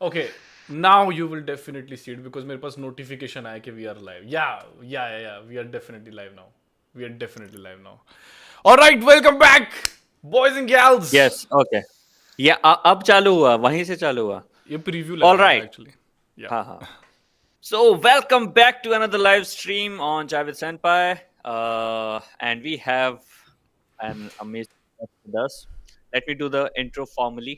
Okay, now you will definitely see it because मेरे पास notification आया कि we are live. Yeah. We are definitely live now. We are definitely live now. All right, welcome back, boys and gals. Yes, okay. या अब चालू हुआ, वहीं से चालू हुआ. ये preview लग All रहा था right. actually. Yeah. हाँ. So welcome back to another live stream on Chai with Senpai. And we have an amazing guest with us. Let me do the intro formally,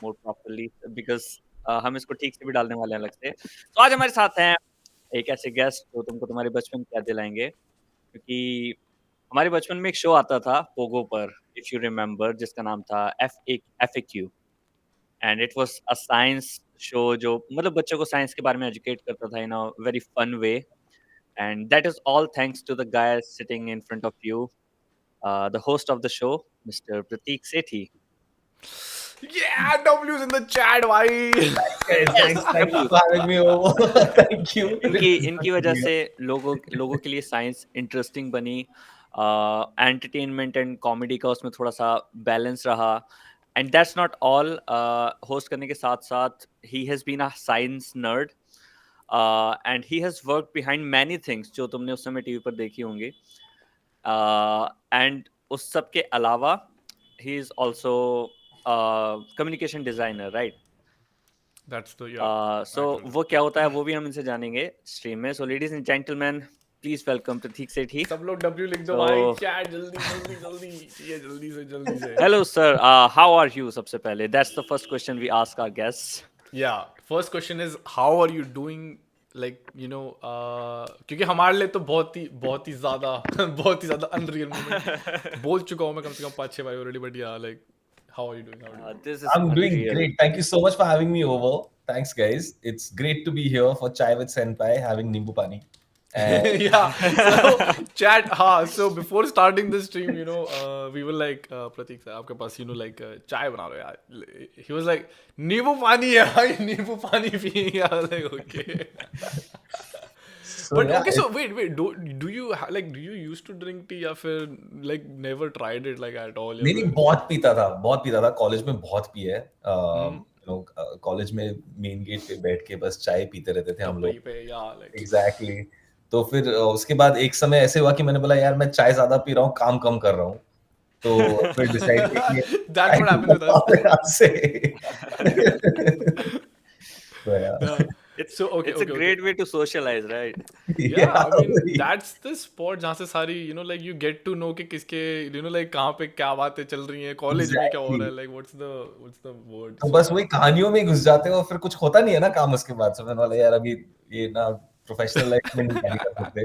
more properly, because हम इसको ठीक से भी डालने वाले हैं अलग से. तो आज हमारे साथ हैं एक ऐसे गेस्ट जो तुमको तुम्हारे बचपन की याद दिलाएंगे, क्योंकि हमारे बचपन में एक शो आता था पोगो पर, इफ यू रिमेम्बर, जिसका नाम था FAQ. And it was a science show जो मतलब बच्चों को साइंस के बारे में एजुकेट करता था in a very fun way. And that is all thanks to the guy sitting in front of you, the host of the show, mister Prateek Sethi. Yeah, W's in the chat, भाई. Thanks for having me over. Thank you. इनकी वजह से लोगों के लिए science interesting बनी. Entertainment and comedy का उसमें थोड़ा सा बैलेंस रहा. And that's not all. Host करने के साथ साथ he has been a science nerd, and he has work behind many things जो तुमने उस समय टीवी पर देखी होंगी. एंड उस सब के अलावा he is also communication designer, right? That's the सो वो क्या होता है वो भी हम इनसे जानेंगे स्ट्रीम में. So ladies and gentleman, please welcome Prateek Sethi. सब लोग W लिख दो भाई. Chat जल्दी से. Hello sir, how are you? सबसे पहले that's the first question we ask our guests. Yeah, first question is how are you doing? Like क्योंकि हमारे लिए तो बहुत ही ज्यादा बहुत ही ज्यादा अनरियल मोमेंट बोल चुका हूँ मैं कम से कम 5-6 बार ऑलरेडी. बट या like how are you doing? I'm doing great. Thank you so much for having me over. Thanks, guys. It's great to be here for Chai with Senpai, having Neembu Pani. Yeah. So chat. So before starting the stream, we were like, Prateek sir, आपके पास चाय बना रहे हो यार. He was like, नींबू पानी है भाई, नींबू पानी पियेंगे. I was like, okay. But okay, so wait, do you used to drink tea या फिर like never tried it like at all? नहीं, बहुत पीता था कॉलेज में बहुत पिए. कॉलेज में मेन गेट पे बैठ के बस चाय पीते रहते थे हम लोग. एग्जैक्टली. तो फिर उसके बाद एक समय ऐसे हुआ कि मैंने बोला यार मैं चाय ज्यादा पी रहा हूँ, काम कम कर रहा हूँ. तो फिर डिसाइड किया That's what happened with us. So yeah. It's a great way to socialize, right? Yeah, I mean that's the spot जहाँ से सारी you get to know कि किसके कहाँ पे क्या बातें चल रही हैं, कॉलेज में क्या हो रहा है, like what's the word. तो बस वही कहानियों में घुस जाते हो और फिर कुछ होता नहीं है ना काम उसके बाद. समझने वाला यार अभी ये ना प्रोफेशनल लाइफ में नहीं कर सकते.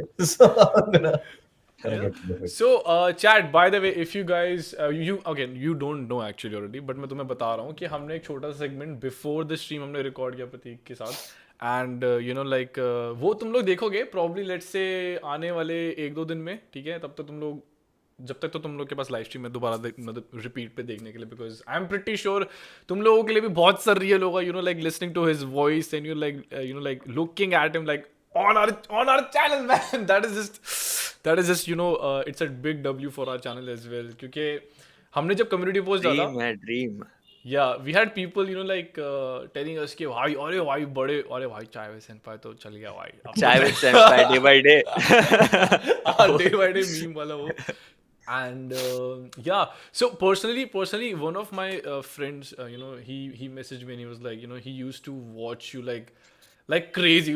So chat, by the way, if you guys you don't know actually already, but मैं तुम्हें बता रहा हूँ कि हमने एक छोटा सा सेगमेंट बिफोर द स्ट्रीम हमने रिकॉर्ड किया प्रतीक के साथ. एंड वो तुम लोग देखोगे प्रॉब्ली लेट्स से आने वाले 1-2 दिन में. ठीक है, जब तक तो तुम लोग के पास लाइव स्ट्रीम में दोबारा मतलब रिपीट पे देखने के लिए, because I am pretty sure तुम लोगों के लिए भी बहुत सररियल होगा listening to his voice and you looking at him like on our channel, man. That is just it's a big W for our channel as well. क्योंकि हमने जब community post डाला, dream. Yeah, we had people telling us कि अरे भाई चाय with Senpai तो चल गया भाई. चाय with Senpai day by day. Day by day meme वाला वो. And yeah, so personally one of my friends he messaged me and he was like he used to watch you like crazy.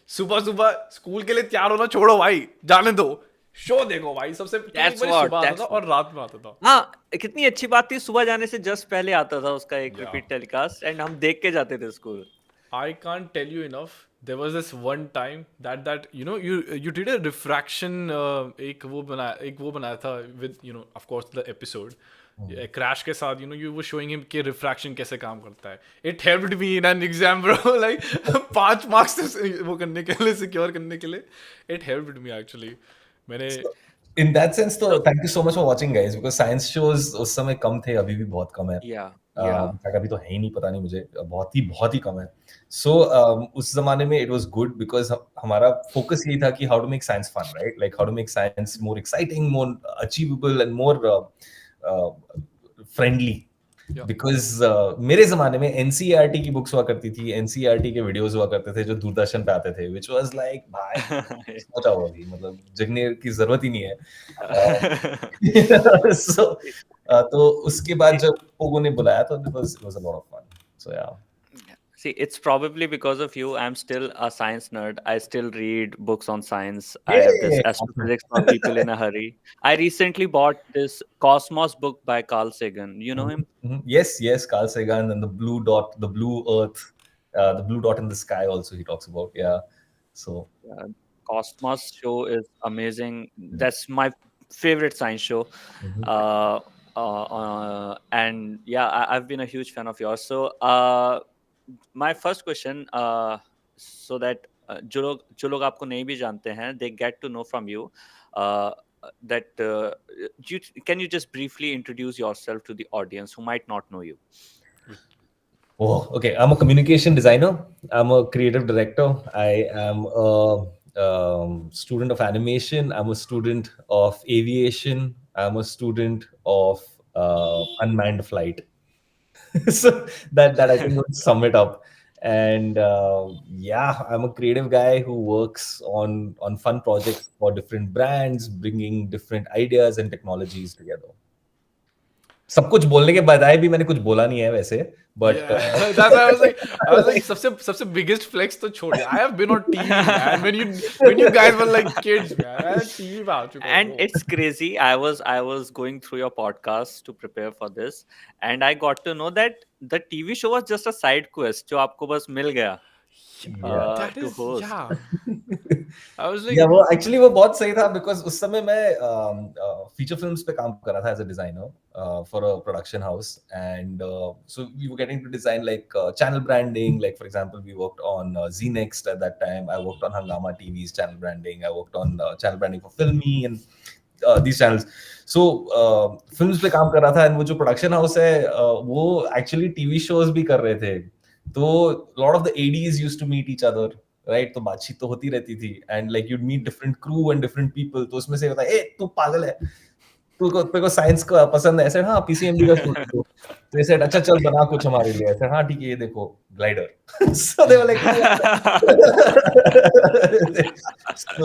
सुबह school के लिए तैयार होना छोड़ो भाई, जाने दो, शो देखो भाई. सबसे सुबह आता था और रात में आता था. हाँ, कितनी अच्छी बात थी. सुबह जाने से जस्ट पहले आता था उसका एक रिपीट टेलीकास्ट एंड हम देख के जाते थे school. I can't tell you enough. There was this one time that you did a refraction एक वो बनाया था with of course the episode crash के साथ. You were showing him कि रिफ्रैक्शन कैसे काम करता है. It helped me in an exam, bro. like 5 marks वो करने के लिए, सिक्योर करने के लिए. It helped me actually. मैंने in that sense तो thank you so much for watching guys, because science shows उस समय कम थे, अभी भी बहुत कम है. अभी तो है ही नहीं, पता नहीं मुझे, बहुत ही कम है. So उस जमाने में it was good because हमारा focus यही था कि how to make science fun, right? Like how to make science more exciting, more achievable and more friendly. Yeah. Because मेरे जमाने में एनसीईआरटी की बुक्स हुआ करती थी, एनसीईआरटी के वीडियोस हुआ करते थे जो दूरदर्शन पे आते थे, व्हिच वाज लाइक भाई सोचा हुआ भी, मतलब जगने की जरूरत ही नहीं है। सो तो उसके बाद जब पोगो ने बुलाया तो it was a lot of fun. So yeah. See, it's probably because of you. I'm still a science nerd. I still read books on science. I have this Yay! Astrophysics for People in a Hurry. I recently bought this Cosmos book by Carl Sagan. You know him? Yes, Carl Sagan and the blue dot, the blue earth, the blue dot in the sky also he talks about. Yeah. So Uh, Cosmos show is amazing. That's my favorite science show. Uh, and yeah, I've been a huge fan of yours. So, my first question, so that जो लोग आपको नहीं भी जानते हैं, they get to know from you, uh, that can you just briefly introduce yourself to the audience who might not know you? Oh, okay. I'm a communication designer. I'm a creative director. I am a student of animation. I'm a student of aviation. I'm a student of unmanned flight. So that I think would sum it up. And yeah, I'm a creative guy who works on fun projects for different brands, bringing different ideas and technologies together. सब कुछ बोलने के बजाय भी मैंने कुछ बोला नहीं है वैसे, but Yeah, that's why I was like, सबसे biggest flex तो छोड़ दिया. I have been on TV, man. When you guys were like kids, man. मैं TV पे आ चुका हूँ, And bro. it's crazy. I was going through your podcast to prepare for this, and I got to know that the TV show was just a side quest जो आपको बस मिल गया yeah. That to is, host. yeah. I was like, या वो actually वो बहुत सही था बिकॉज उस समय मैं फीचर फिल्म्स पे काम कर रहा था as a designer for a production house and so we were getting to design like channel branding like for example we worked on Zee next at that time I worked on Hungama TV's channel branding I worked on channel branding for filmy and these channels so films पे काम कर रहा था and वो जो production house है वो actually TV shows भी कर रहे थे तो lot of the ADs used to meet each other right तो बातचीत तो होती रहती थी and like you'd meet different crew and different people तो उसमें से होता है ए तू पागल है तेरे को साइंस का पसंद है ऐसे हाँ पीसीएमबी का स्टूडेंट हो तो ऐसे अच्छा चल बना कुछ हमारे लिए ऐसे हाँ ठीक है ये देखो glider so they were like so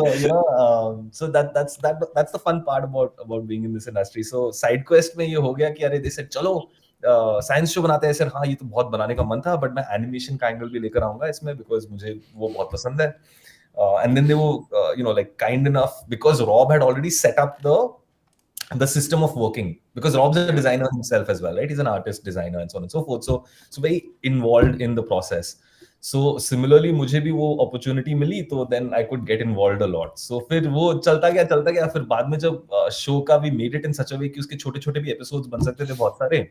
so that's the fun part about being in this industry so side quest में ये हो गया कि अरे जैसे चलो साइंस शो बनाते हैं सर हाँ ये तो बहुत बनाने का मन था बट मैं एनिमेशन का एंगल भी लेकर आऊंगा इसमें बिकॉज मुझे वो बहुत पसंद है and then they were like kind enough because Rob had already set up the system of working because Rob's a designer himself as well, right? He's an artist, designer, and so on and so forth. So very involved in the process. So similarly, मुझे भी वो opportunity मिली, तो then I could get involved a lot. So फिर वो चलता गया. फिर बाद में जब show का भी made it in such a way कि उसके छोटे-छोटे भी episodes बन सकते थे बहुत सारे.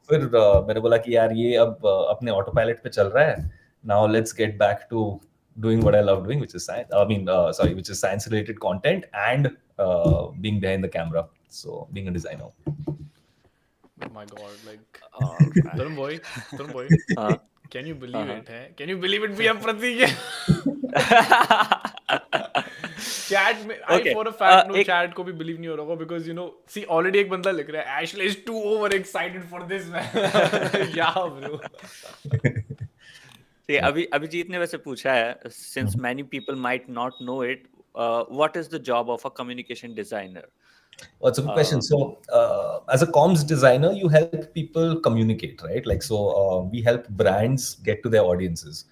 फिर मैंने बोला कि यार ये अब अपने autopilot पे चल रहा है. Now let's get back to doing what I love doing, which is science. Which is science-related content and being behind the camera. So being a designer. oh my God, like, Alright. Tarun boy, Uh, can you believe Uh-huh. it? है? Can you believe it? We have Prateek है. Chat में, I Okay, for a fact know एक- chat को भी believe नहीं हो रहा होगा because see already एक बंदा लिख रहा है Ashley is too over excited for this man. Yeah, bro. See, Abhijit ने वैसे पूछा है since many people might not know it, what is the job of a communication designer? Well, it's a good question. So, as a comms designer, you help people communicate, right? Like, so we help brands get to their audiences.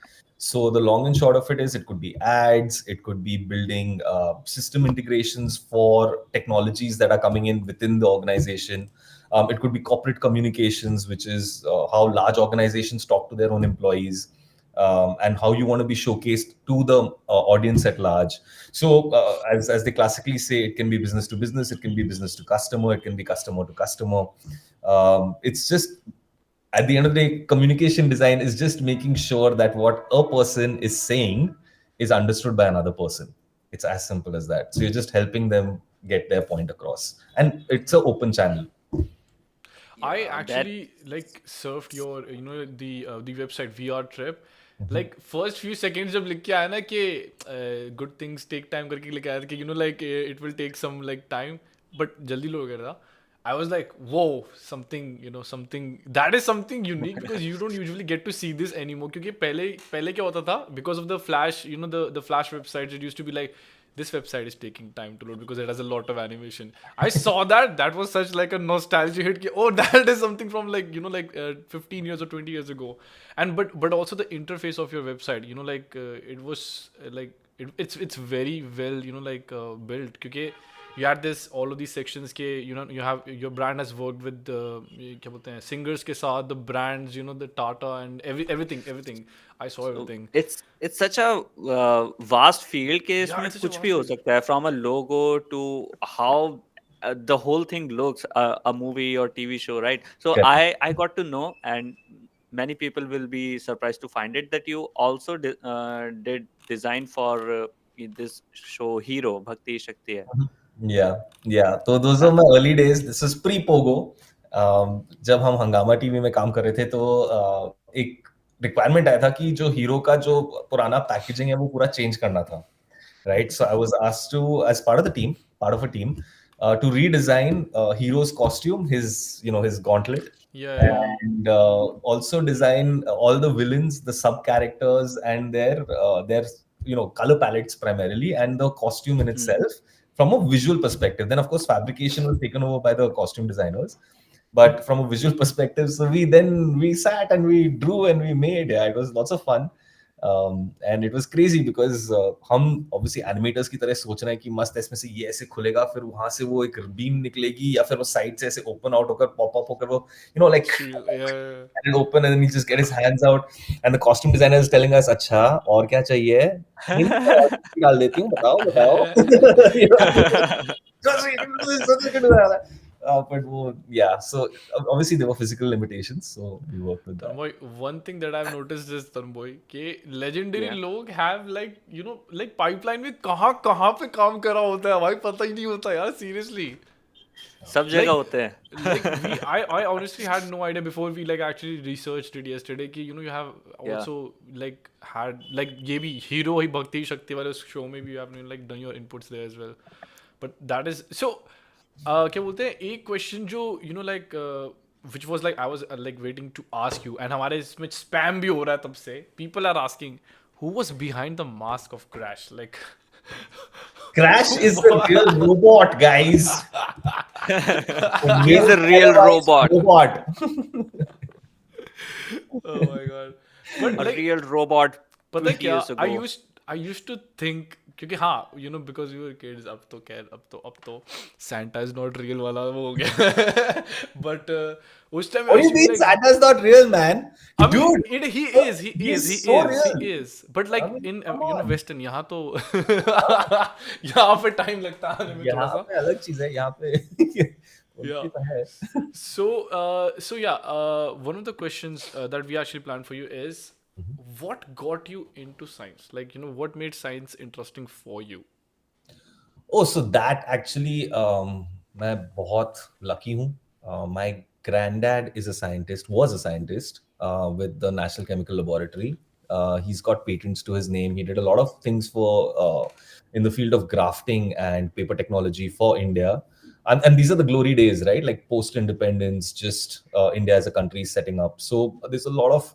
So, the long and short of it is, it could be ads, it could be building system integrations for technologies that are coming in within the organization. It could be corporate communications, which is how large organizations talk to their own employees. And how you want to be showcased to the audience at large. So, as they classically say, it can be business to business, it can be business to customer, it can be customer to customer. It's just at the end of the day, communication design is just making sure that what a person is saying is understood by another person. It's as simple as that. So you're just helping them get their point across, and it's an open channel. I Yeah, actually like surfed your the website VR Trip. Like first few seconds जब लिख के आया ना कि good things take time करके लिखा आया था कि like it will take some like time but जल्दी लोग कर रहा I was like, whoa, something, something that is something unique because you don't usually get to see this anymore. क्योंकि पहले क्या होता था, because of the Flash, the Flash websites, it used to be like, this website is taking time to load because it has a lot of animation. I saw that was such like a nostalgia hit. Oh, that is something from like 15 years or 20 years ago. And but also the interface of your website, it was like it's very well built. Because you had this all of these sections के you have your brand has worked with the ये क्या बोलते हैं singers के साथ, the brands, the Tata and everything. I saw everything. It's such a vast field कि Yeah, इसमें it's such a कुछ vast भी हो field. सकता है, from a logo to how the whole thing looks, a movie or TV show, right? So Correct. I got to know, and many people will be surprised to find it, that you also did design for this show Hero Bhakti Shakti hai. Yeah. तो those were my early days. This was pre-Pogo. जब हम हंगामा TV में काम कर रहे थे तो एक रिक्वायरमेंट आया था कि जो हीरो का जो पुराना पैकेजिंग है वो पूरा चेंज करना था, right? So I was asked to, as part of a team, to redesign Hero's costume, his gauntlet, Yeah. and also design all the villains, the sub characters, and their color palettes primarily, and the costume in itself from a visual perspective. Then of course fabrication was taken over by the costume designers, but from a visual perspective, so we sat and we drew and we made. Yeah, it was lots of fun. And it was crazy because हम obviously animators की तरह सोच रहे हैं कि मस्त इसमें से ये ऐसे खुलेगा, फिर वहां से वो एक बीम निकलेगी, या फिर वो साइड से ऐसे ओपन आउट होकर पॉप अप होकर वो like Yeah. and it open, and then he just get his hands out, and the costume designer is telling us, अच्छा और क्या चाहिए, हिंदी डाल देती हूँ, बताओ You know? Just you can do this, just you can do that. Yeah, so obviously there were physical limitations, so we worked with that. Tanboy, one thing that I've noticed is Tanboy कि legendary Yeah. लोग have like pipeline में कहाँ पे काम करा होता है भाई, पता ही नहीं होता यार, seriously. सब जगह होते हैं. I honestly had no idea before we like actually researched it yesterday कि you have also like had like ये भी hero ही भक्ति शक्ति वाले उस show में भी you have like done your inputs there as well. But that is so क्या बोलते हैं, एक question जो like which was like I was like waiting to ask you, and हमारे इसमें spam भी हो रहा है तब से, people are asking who was behind the mask of Crash, like Crash is a real robot, guys. He's a real robot. Oh my god. But A like real robot. पता है 20 क्या, years ago. I used to think क्योंकि हाँ because we were kids, अब तो Santa is not real वाला वो हो गया. But उस time What do you mean Santa's not real, man? I mean, Dude, he is. But like in Western, यहाँ तो यहाँ पे time लगता है आने में थोड़ा सा. यहाँ पे अलग चीज है, यहाँ पे Yeah. So yeah, one of the questions that we actually planned for you is, what got you into science? Like, what made science interesting for you? Oh, so that actually, मैं बहुत lucky हूँ. My granddad was a scientist with the National Chemical Laboratory. He's got patents to his name. He did a lot of things for in the field of grafting and paper technology for India. And these are the glory days, right? Like post-independence, just India as a country setting up. So there's a lot of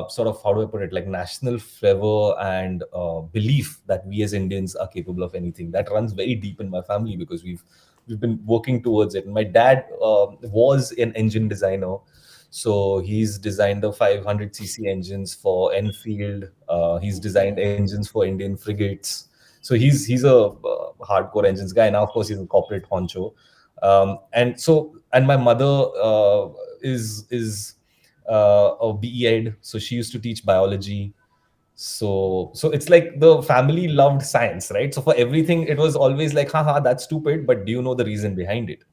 sort of, how do I put it, like national fervor and belief that we as Indians are capable of anything. That runs very deep in my family because we've been working towards it. And my dad was an engine designer. So he's designed the 500cc engines for Enfield. He's designed engines for Indian frigates. So he's a hardcore engines guy. Now, of course, he's a corporate honcho. And my mother is a BE ed, so she used to teach biology. So it's like the family loved science, right? So for everything, it was always like, haha, that's stupid, but do you know the reason behind it?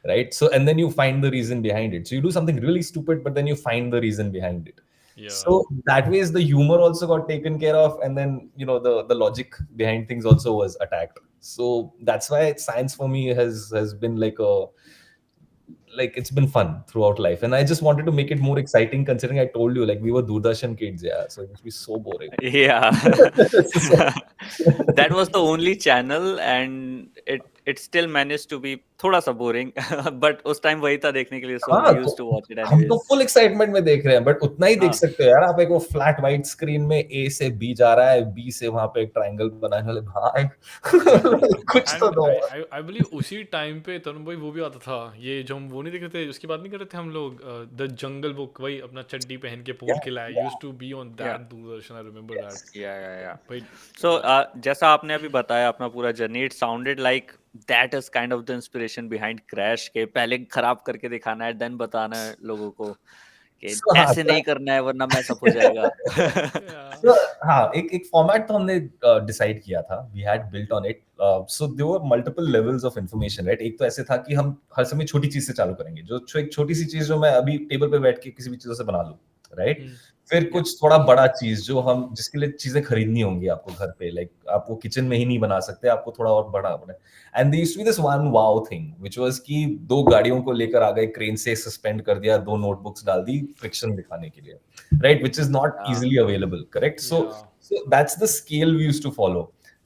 Right? So, and then you find the reason behind it. So you do something really stupid, but then you find the reason behind it. Yeah. So that way, the humor also got taken care of, and then the logic behind things also was attacked. So that's why science for me has been like like it's been fun throughout life, and I just wanted to make it more exciting. Considering I told you, like we were Doordarshan kids, yeah, so it must be so boring. Yeah. So- That was the only channel, and it still managed to be थोड़ा सा boring. But उस time वही था देखने के लिए, so we हाँ, used to watch it हम तो anyways. फुल एक्साइटमेंट में देख रहे हैं, बट उतना ही देख हाँ. सकते हो यार आप। एक वो फ्लैट वाइट स्क्रीन में ए से बी जा रहा है, बी से वहां पे एक ट्रायंगल बनाने वाले भाई कुछ तो एंड दो। आई बिलीव उसी टाइम पे तरुण भाई वो भी आता था, ये जो हम वो नहीं देख रहे थे, उसकी बात नहीं कर रहे थे हम लोग, द जंगल बुक, वही अपना चड्डी पहन के पूल के लाया, used to be on that Doordarshan, I remember that. Yeah. भाई So जैसा आपने अभी बताया अपना पूरा journey, it sounded like that is kind of the inspiration behind Crash, के पहले खराब करके दिखाना है, then बताना है लोगों को कि So, हाँ, ऐसे नहीं करना है वरना मैस अप हो जाएगा. So, हाँ, एक फॉर्मेट तो हमने डिसाइड किया था, we had built on it. So there were multiple levels of information, right? एक तो ऐसे था कि हम हर समय छोटी चीज से चालू करेंगे, जो एक छोटी सी चीज जो मैं अभी टेबल पे बैठ के किसी भी चीजों से बना लूं, राइट? फिर कुछ थोड़ा बड़ा चीज जो हम जिसके लिए चीजें खरीदनी होंगी आपको घर पे, लाइक आप वो किचन में ही नहीं बना सकते, आपको थोड़ा और बड़ा बना। And there used to be this one wow thing which was कि 2 गाड़ियों को लेकर आ गए, क्रेन से सस्पेंड कर दिया, 2 नोटबुक्स डाल दी फ्रिक्शन दिखाने के लिए, right? Which is not easily available, correct? So that's the scale we used to follow.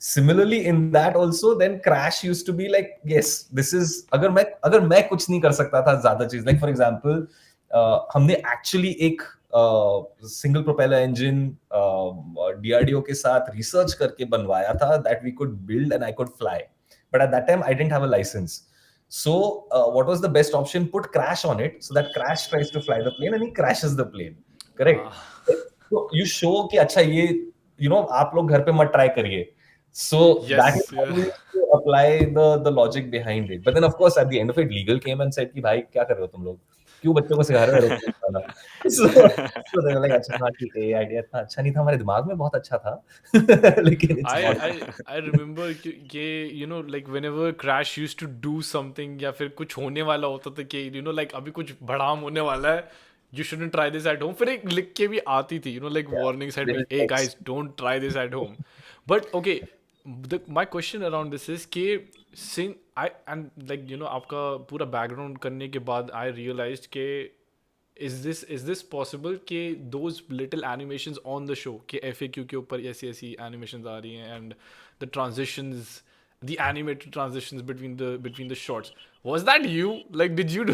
Similarly in that also then Crash used to be like, yes, this is अगर मैं कुछ नहीं कर सकता था ज्यादा चीज, like for example हमने actually एक सिंगल प्रोपेलर इंजन DRDO के साथ रिसर्च करके बनवाया था, that we could build and I could fly, but at that time I didn't have a license. So what was the best option? Put Crash on it so that Crash tries to fly the plane and he crashes the plane, correct? So you show कि अच्छा ये आप लोग घर पे मत try करिए. So that is how we used to apply the logic behind it. But then of course at the end of it legal came and said कि भाई क्या कर रहे हो तुम लोग, क्यों बच्चों को सिखा रहे हो एरोप्लेन चलाना? So they were like अच्छा हाँ ठीक है, ये आइडिया इतना अच्छा नहीं था, हमारे दिमाग में बहुत अच्छा था लेकिन it's not. I remember कि like whenever Crash used to do something या फिर कुछ होने वाला होता था कि like अभी कुछ बड़ाम होने वाला है, you shouldn't try this at home, फिर एक लिख के भी आती थी like warnings had been, hey guys don't try this at home. But okay, my question around this is कि since and like आपका पूरा background करने के बाद I realized कि is this possible कि those little animations on the show कि FAQ के ऊपर ऐसी animations आ रही हैं and the transitions, the animated transitions between the shots, was that you? Like did you do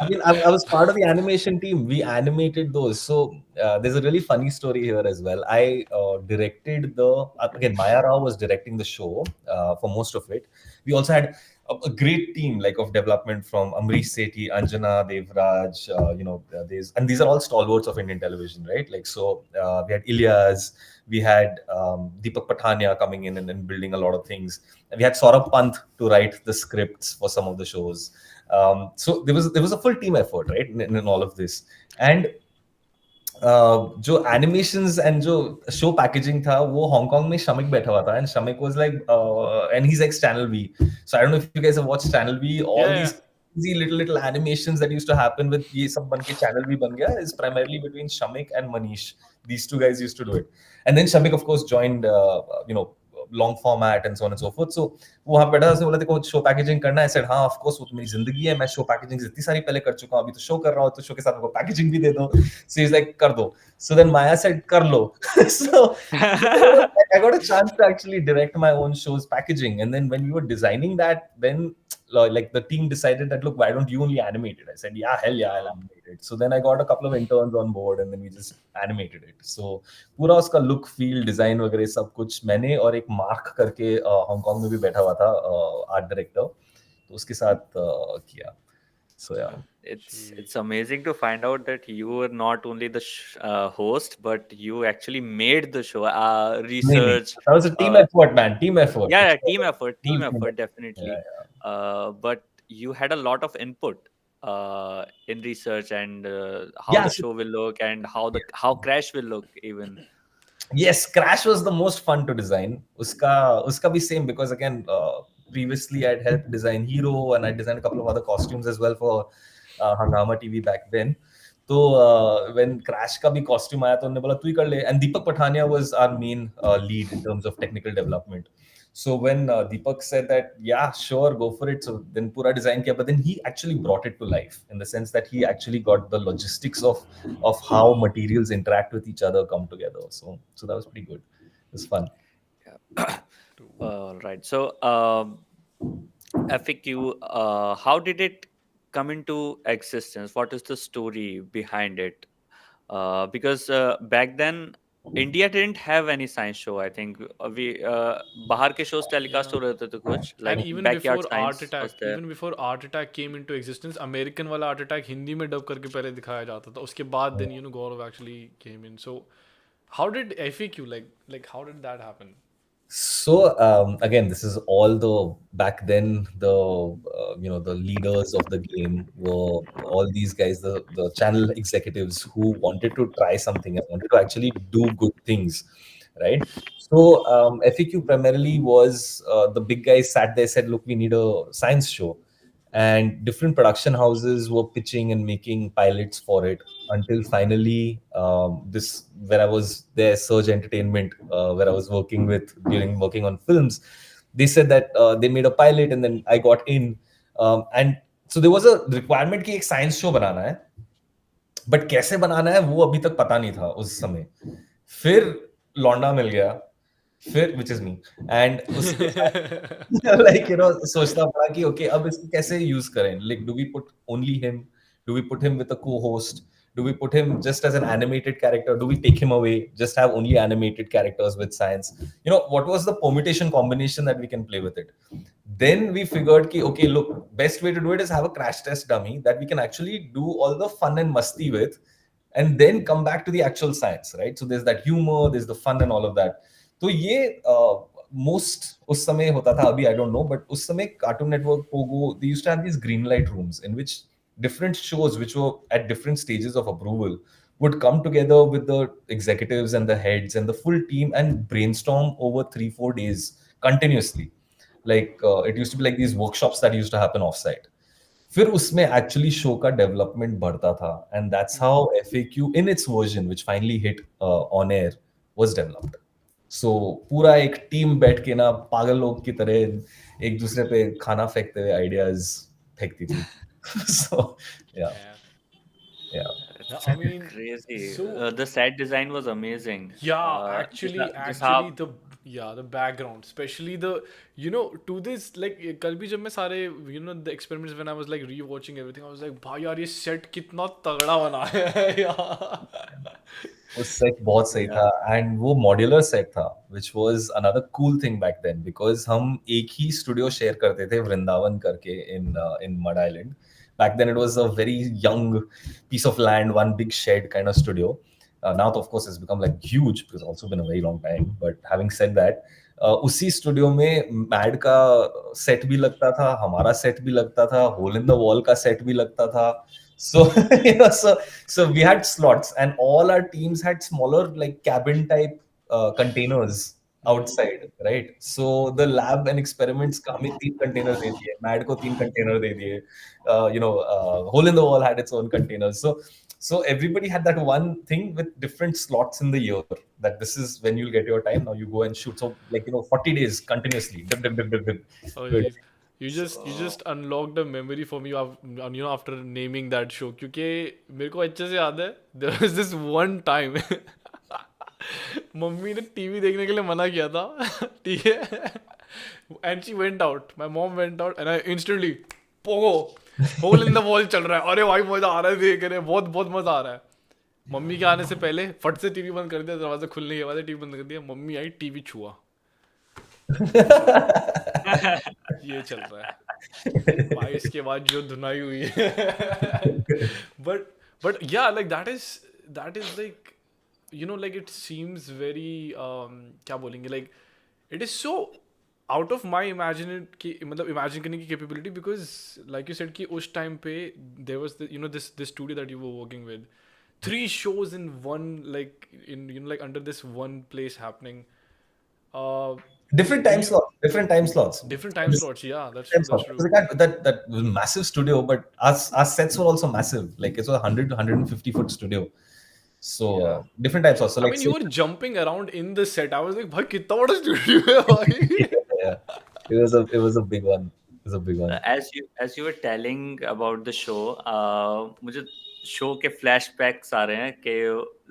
I mean, I was part of the animation team. We animated those. So there's a really funny story here as well. I directed again, Maya Rao was directing the show for most of it. We also had a great team like of development from Amrish Sethi, Anjana, Devraj, and these are all stalwarts of Indian television, right? Like, so we had Ilyas, we had Deepak Patania coming in and building a lot of things. And we had Sorabh Pant to write the scripts for some of the shows. So there was a full team effort, right, in all of this. And जो animations and जो show packaging था वो Hong Kong में शमिक बैठा हुआ था, and Shamik was like and he's ex Channel V, so I don't know if you guys have watched Channel V. All these easy little animations that used to happen with ये सब बन के Channel V बन गया is primarily between Shamik and Manish. These two guys used to do it, and then Shamik of course joined long format and so on and so forth. So वो वहाँ बैठा था, उसने बोला देखो शो पैकेजिंग करना है. I said हाँ ऑफ कोर्स, वो तो मेरी जिंदगी है, मैं शो पैकेजिंग इतनी सारी पहले कर चुका हूँ, अभी तो शो कर रहा हूँ, तो शो के साथ मेरे को पैकेजिंग भी दे दो. So he's like कर दो. So then Maya said कर लो. So I got a chance to actually direct my own show's packaging, and then when we were designing that, then like the team decided that look, why don't you only animate it? I said yeah, hell yeah, I'll animate it. So then I got a couple of interns on board and then we just animated it. So पूरा उसका look, feel, design वगैरह सब कुछ मैंने और एक mark करके Hong Kong में भी बैठा हुआ था आर्ट डायरेक्टर, तो उसके साथ किया. So yeah, it's amazing to find out that you were not only the host, but you actually made the show. Research. That was a team effort, man. Team effort. Yeah, team effort, definitely. But you had a lot of input in research and how the show will look and how Crash will look even. Yes, Crash was the most fun to design. Uska bhi same, because again, previously I'd helped design Hero and I designed a couple of other costumes as well for Hangama TV back then. So when Crash ka bhi costume aaya, to unne bola tu hi kar le. And Deepak Patania was our main lead in terms of technical development. So when Deepak said that, yeah, sure, go for it. So then pura design kiya, but then he actually brought it to life in the sense that he actually got the logistics of how materials interact with each other, come together. So that was pretty good. It was fun. Right. So, FAQ, how did it come into existence? What is the story behind it? Because back then, India didn't have any science show. I think we बाहर के shows telecast Yeah. हो रहे थे तो कुछ And like even backyard before Art science was Attack, there. even before Art Attack came into existence, American वाला Art Attack Hindi में dub करके पहले दिखाया जाता था. उसके बाद then Gaurav actually came in. So how did FAQ like how did that happen? So again, this is all the back then the leaders of the game were all these guys, the channel executives who wanted to try something and wanted to actually do good things, right? So FAQ primarily was the big guys sat there, said, look, we need a science show, and different production houses were pitching and making pilots for it until finally this where I was there, Surge Entertainment, where I was working working on films. They said that they made a pilot, and then I got in, and so there was a requirement कि एक science show बनाना है, but कैसे बनाना है वो अभी तक पता नहीं था उस समय. फिर लौंडा मिल गया, फिर which is me, and उसके बाद like सोचना पड़ा कि okay, अब इसको कैसे यूज करें. Like, do we put only him? Do we put him with a co-host? Do we put him just as an animated character? Do we take him away, just have only animated characters with science? What was the permutation combination that we can play with it? Then we figured ki, okay, look, best way to do it is have a crash test dummy that we can actually do all the fun and musty with, and then come back to the actual science, right? So there's that humor, there's the fun and all of that. तो ये most उस समय होता था, अभी I don't know, but उस समय Cartoon Network, Pogo, they used to have these green light rooms in which different shows which were at different stages of approval would come together with the executives and the heads and the full team and brainstorm over 3-4 days continuously. Like it used to be like these workshops that used to happen offsite. फिर उसमें actually show का development बढ़ता था, and that's how FAQ in its version which finally hit on air was developed. So पूरा एक team बैठ के ना पागल लोग की तरह एक दूसरे पे खाना फेंकते हुए आइडियाज फेंकती थी. So yeah. I mean, Crazy. so The set design was amazing. actually the background, especially the to this, like कल भी जब मैं सारे the experiments, when I was like rewatching everything, I was like भाई यार ये set कितना तगड़ा बना है यार. वो सेट बहुत सही था, एंड वो मॉड्यूलर सेट था, which was another cool thing back then, because हम एक ही स्टूडियो शेयर करते थे वृंदावन करके in Mud Island. Back then it was a very young piece of land, one big shed kind of studio. Now of course it's become like huge because it's also been a very long time. But having said that, उसी studio में mad का set भी लगता था, हमारा set भी लगता था, होल इन द वॉल का सेट भी लगता था. So so we had slots, and all our teams had smaller like cabin type containers outside, right? So the lab and experiments का हमें 3 कंटेनर दे दिए, मैड को 3 कंटेनर दे दिए, hole in the wall had its own containers. So everybody had that one thing with different slots in the year, that this is when you'll get your time, now you go and shoot. So like 40 days continuously. Oh, geez. You just unlocked a memory for me after naming that show, क्योंकि मेरे को अच्छे से याद है there was this one time mummy ने TV देखने के लिए मना किया था, ठीक है, and she went out, my mom went out, and I instantly Pogo hole in the wall चल रहा है, अरे भाई मजा आ रहा है देख रहे, बहुत बहुत मजा आ रहा है. मम्मी के आने से पहले फट से टीवी बंद कर दिया, दरवाजा खुलने के बाद टीवी बंद कर दिया, मम्मी आई, टीवी छुआ, ये चल रहा है भाई, इसके बाद जो धुनाई हुई है. but yeah, like that is like like it seems very क्या बोलेंगे, like it is so out of my imagine करने की capability, because like you said कि उस time पे there was this studio that you were working with, 3 shows in one, like in like under this one place happening. Different time slots. Yeah, that's true. That was a massive studio, but our sets were also massive. Like it's a 100 to 150 foot studio. So different time slots. So I like mean, you were jumping around in the set. I was like, भाई कितना बड़ा studio है भाई. yeah. It was a big one. It was a big one. as you were telling about the show, मुझे show के flashbacks आ रहे हैं कि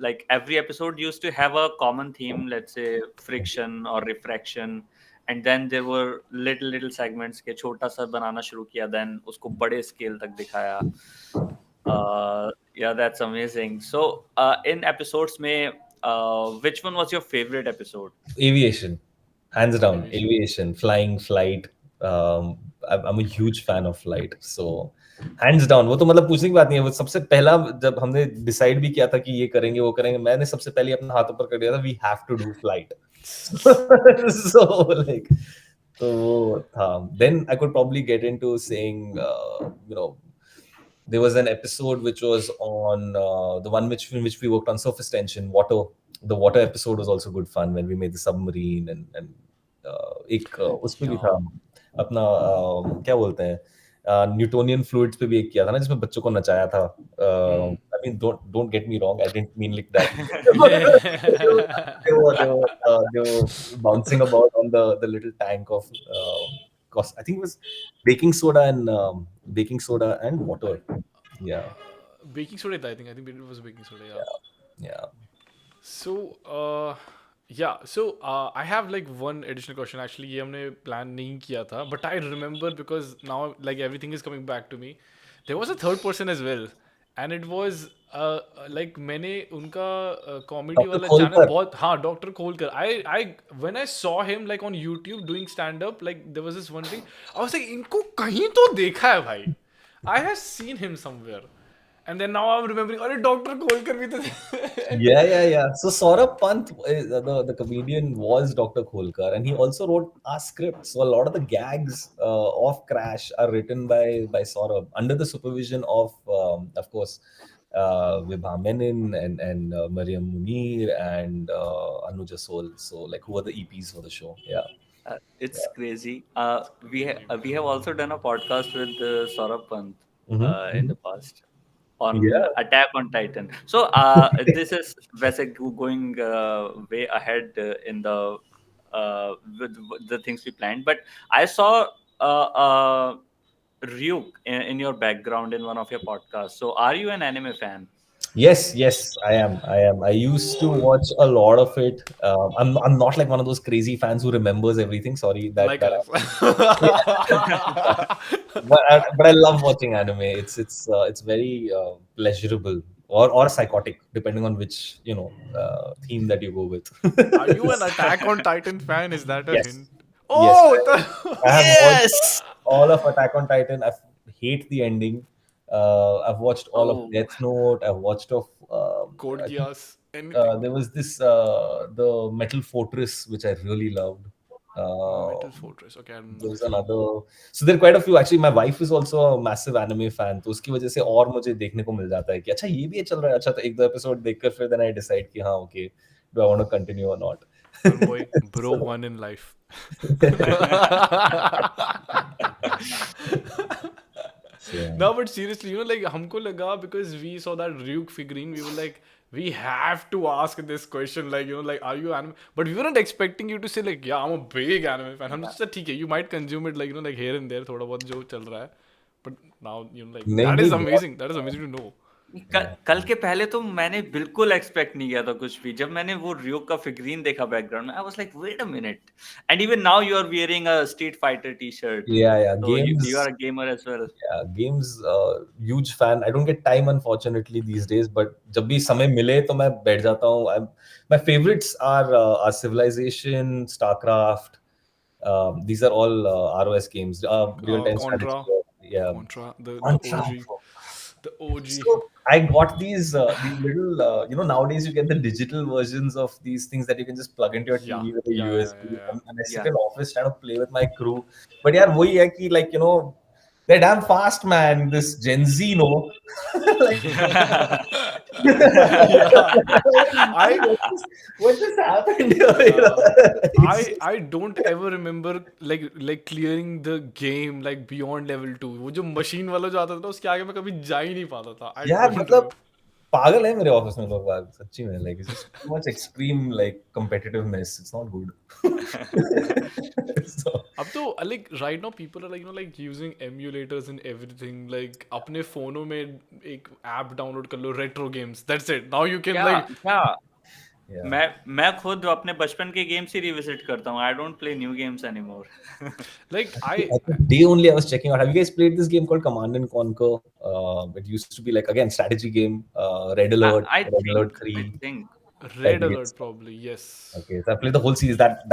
like every episode used to have a common theme, let's say friction or refraction, and then there were little segments के छोटा सा बनाना शुरू किया, then उसको बड़े scale तक दिखाया. Yeah, that's amazing. So in episodes में which one was your favorite episode? Aviation, hands down. Aviation, flying, flight. I'm a huge fan of flight. So hands down. वो तो मतलब पूछने की बात नहीं है. वो सबसे पहला जब हमने डिसाइड भी किया था कि ये करेंगे वो करेंगे, मैंने सबसे पहले अपना हाथ ऊपर कर दिया था. We have to do flight. So like, तो वो था. Then I could probably get into saying, there was an episode which was on the one which we worked on, surface tension, water. The water episode was also good fun when we made the submarine and एक उसमें भी था अपना क्या बोलते हैं Newtonian fluids पे भी एक किया था ना जिसमें बच्चों को नचाया था. I mean, don't get me wrong, I didn't mean like that. They were bouncing about on the little tank of I think it was baking soda and water. Yeah. Baking soda, I think it was baking soda. Yeah. So I have like one additional question. Actually, ये हमने plan नहीं किया था, but I remember because now like everything is coming back to me. There was a third person as well, and it was like मैंने उनका comedy वाला channel बहुत Dr. Kholkar. I when I saw him like on YouTube doing stand up, like there was this one thing. I was like इनको कहीं तो देखा है भाई. I have seen him somewhere. And then now I'm remembering, Dr. Kholkar bhi to Yeah. So Sorabh Pant, the comedian, was Dr. Kholkar, and he also wrote our script. So a lot of the gags of Crash are written by Sorabh under the supervision of course, Vibha Menon and Mariam Munir and Anuja Sol. So like, who are the EPs for the show? Yeah. It's crazy. We have also done a podcast with Sorabh Pant in the past on Attack on Titan. So this is वैसे going way ahead in the with the things we planned. But I saw Ryuk in your background in one of your podcasts. So are you an anime fan? Yes, I am. I used to watch a lot of it. I'm not like one of those crazy fans who remembers everything. Sorry, but I love watching anime. It's very pleasurable or psychotic, depending on which theme that you go with. Are you an Attack on Titan fan? Is that a hint? Oh, I have watched all of Attack on Titan. I hate the ending. I've watched all of Death Note. I've watched of Code Geas. There was this the Metal Fortress, which I really loved. Metal Fortress. Okay. There's another. So there are quite a few. Actually, my wife is also a massive anime fan. तो उसकी वजह से और मुझे देखने को मिल जाता है कि अच्छा ये भी चल रहा है. अच्छा तो एक दो episode देखकर फिर then I decide कि हाँ okay, do I want to continue or not? Fanboy, bro, one in life. No, but seriously, like हमको लगा because we saw that Ryuk figurine, we were like, we have to ask this question, like like are you anime? But we weren't expecting you to say like, yeah, I'm a big anime fan. हम just ठीक है, you might consume it like like here and there थोड़ा बहुत जो चल रहा है. But now like that is amazing. That is amazing to know. कल के पहले तो मैंने बिल्कुल एक्सपेक्ट नहीं किया था कुछ भी. जब मैंने वो Ryuk का फिगरीन देखा बैकग्राउंड में, I was like, wait a minute. And even now you are wearing a Street Fighter t-shirt. Yeah. So games, you are a gamer as well. Yeah, games. Huge fan. I don't get time unfortunately these days, but जब भी समय मिले तो मैं बैठ जाता हूँ. My favorites are Civilization, StarCraft. These are all ROS games. Real-time Contra. Yeah. Contra. The OG. The OG. So I got these little, nowadays you get the digital versions of these things that you can just plug into your TV with a USB. And I sit in office trying to play with my crew. But yeah, वही है कि like they're damn fast, man. This Gen Z, like, what just happened here? I don't ever remember like clearing the game like beyond level 2. वो जो machine वाला जो आता था उसके आगे मैं कभी जा ही नहीं पाता था. यार मतलब पागल है मेरे ऑफिस में लोग बाग सच्ची में like it's just too much extreme like competitiveness. It's not good. So अब तो like right now people are like like using emulators and everything, like अपने फोनों में एक ऐप डाउनलोड कर लो retro games, that's it, now you can like yeah. मैं खुद अपने बचपन के गेम्स ही रिविजिट करता हूँ. I don't play new games anymore. like Today only I was checking out. Have you guys played this game called Command and Conquer? It used to be like again strategy game. Red Alert, I Red Alert think 3. Red Alert probably, yes. Okay, so I played the whole series. That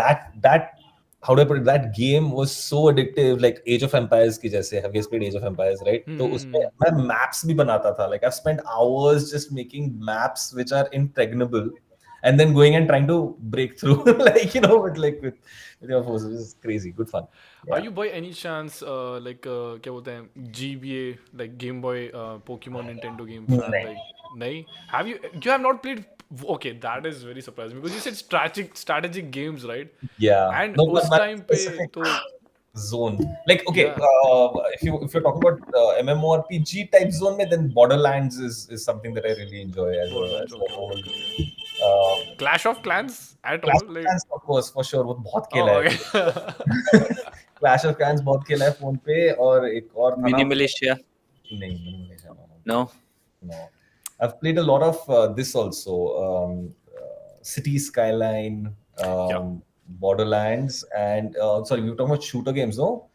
how do I put it? That game was so addictive, like Age of Empires की जैसे. Have you guys played Age of Empires, right? तो उसमें मैं maps भी बनाता था. Like I've spent hours just making maps which are impregnable, and then going and trying to break through, like with your forces. It's crazy, good fun. Are you by any chance like क्या बोलते हैं GBA, like Game Boy Pokemon Nintendo game fan? नहीं. Like नहीं, you have not played? Okay, that is very surprising because you said strategic games, right? Yeah. And No, उस but time पे specific तो zone. Like okay, Yeah. if you're talking about MMORPG type zone, then Borderlands is something that I really enjoy as Borderlands, a okay. whole. Clash of Clans at Clash all, of like Clans of course for sure वो बहुत खेला है. okay. Clash of Clans बहुत खेला है phone पे और एक और था ना. Mini Militia. नहीं. No. I've played a lot of this also. City Skyline, Borderlands, and sorry, we were talking about shooter games, no?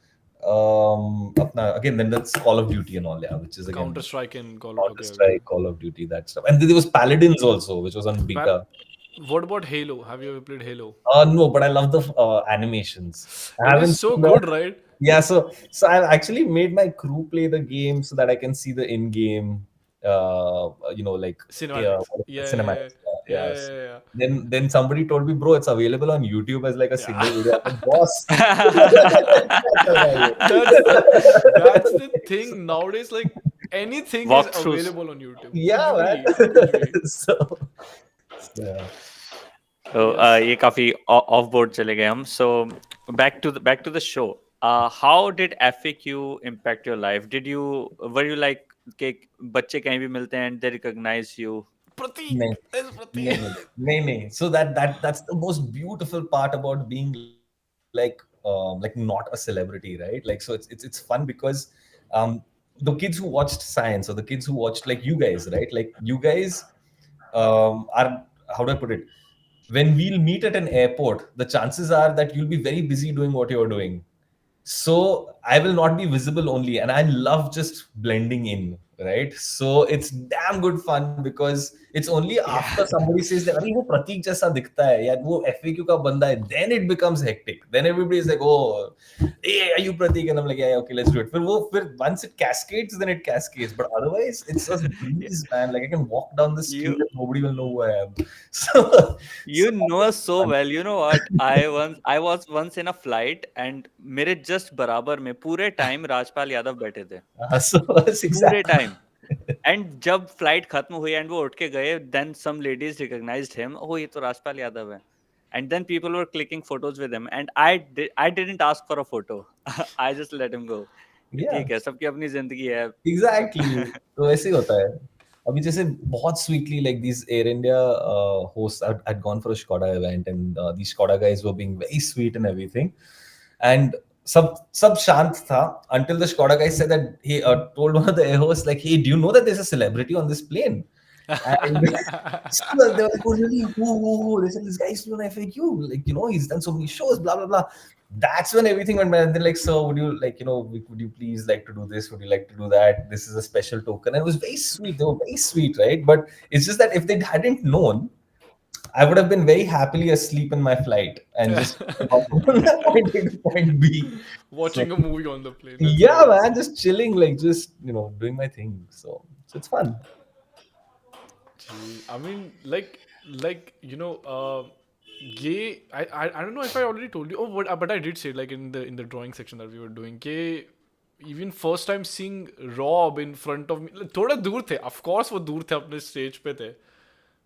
Again, then that's Call of Duty and all, yeah, which is again Counter-Strike and Counter-Strike, Call of Duty, that stuff. And then there was Paladins also, which was on beta. What about Halo? Have you ever played Halo? No, but I love the animations. It is so good, right? Yeah, so I've actually made my crew play the game so that I can see the in-game, like cinematics. Yes. Then somebody told me, bro, it's available on YouTube as like a single video. I'm like, boss. That's the thing nowadays. Like anything is available on YouTube. Yeah, man. So yeah. So ये काफी off board चले गए हम. So back to the show. How did FAQ impact your life? Were you like कि बच्चे कहीं भी मिलते हैं and they recognize you? Prateek. नहीं. So that's the most beautiful part about being like not a celebrity, right? Like so it's fun because the kids who watched Science or the kids who watched like you guys, right? Like you guys are, how do I put it? When we'll meet at an airport, the chances are that you'll be very busy doing what you're doing. So I will not be visible only, and I love just blending in, right? So it's damn good fun because it's only after somebody says that अरे वो प्रतीक जैसा दिखता है या वो FAQ का बंदा है, then it becomes hectic. Then everybody is like, oh, hey, are you Prateek? And I'm like, yeah, okay, let's do it. But once it cascades, then it cascades. But otherwise, it's a breeze, man. Like I can walk down the street and nobody will know who I am. So you know us so well. You know what? I was once in a flight and मेरे just बराबर में पूरे time Rajpal Yadav बैठे थे. पूरे time. And जब flight खत्म हुई and वो उठ के गए, then some ladies recognized him. Oh, ये तो राजपाल यादव है. And then people were clicking photos with him, and I didn't ask for a photo. I just let him go. ठीक है, सबकी अपनी जिंदगी है. Exactly. तो ऐसे ही होता है. अभी जैसे बहुत sweetly like these Air India hosts had gone for a Skoda event, and these Skoda guys were being very sweet and everything, and सब शांत था until the Skoda guy said that he told one of the air hosts like, hey, do you know that there's a celebrity on this plane? And so they were like, oh really? Who? They said this guy used to be on FAQ, like he's done so many shows, blah blah blah. That's when everything went bad. And they're like, so would you would you please like to do this? Would you like to do that? This is a special token. And it was very sweet. They were very sweet, right? But it's just that if they hadn't known, I would have been very happily asleep in my flight and just point A to point B. Watching a movie on the plane. Yeah, man, just chilling, like just doing my thing. So it's fun. I mean, like ये I don't know if I already told you. Oh, but I did say like in the drawing section that we were doing. कि even first time seeing Rob in front of me, थोड़ा दूर थे. Of course वो दूर थे अपने stage पे थे.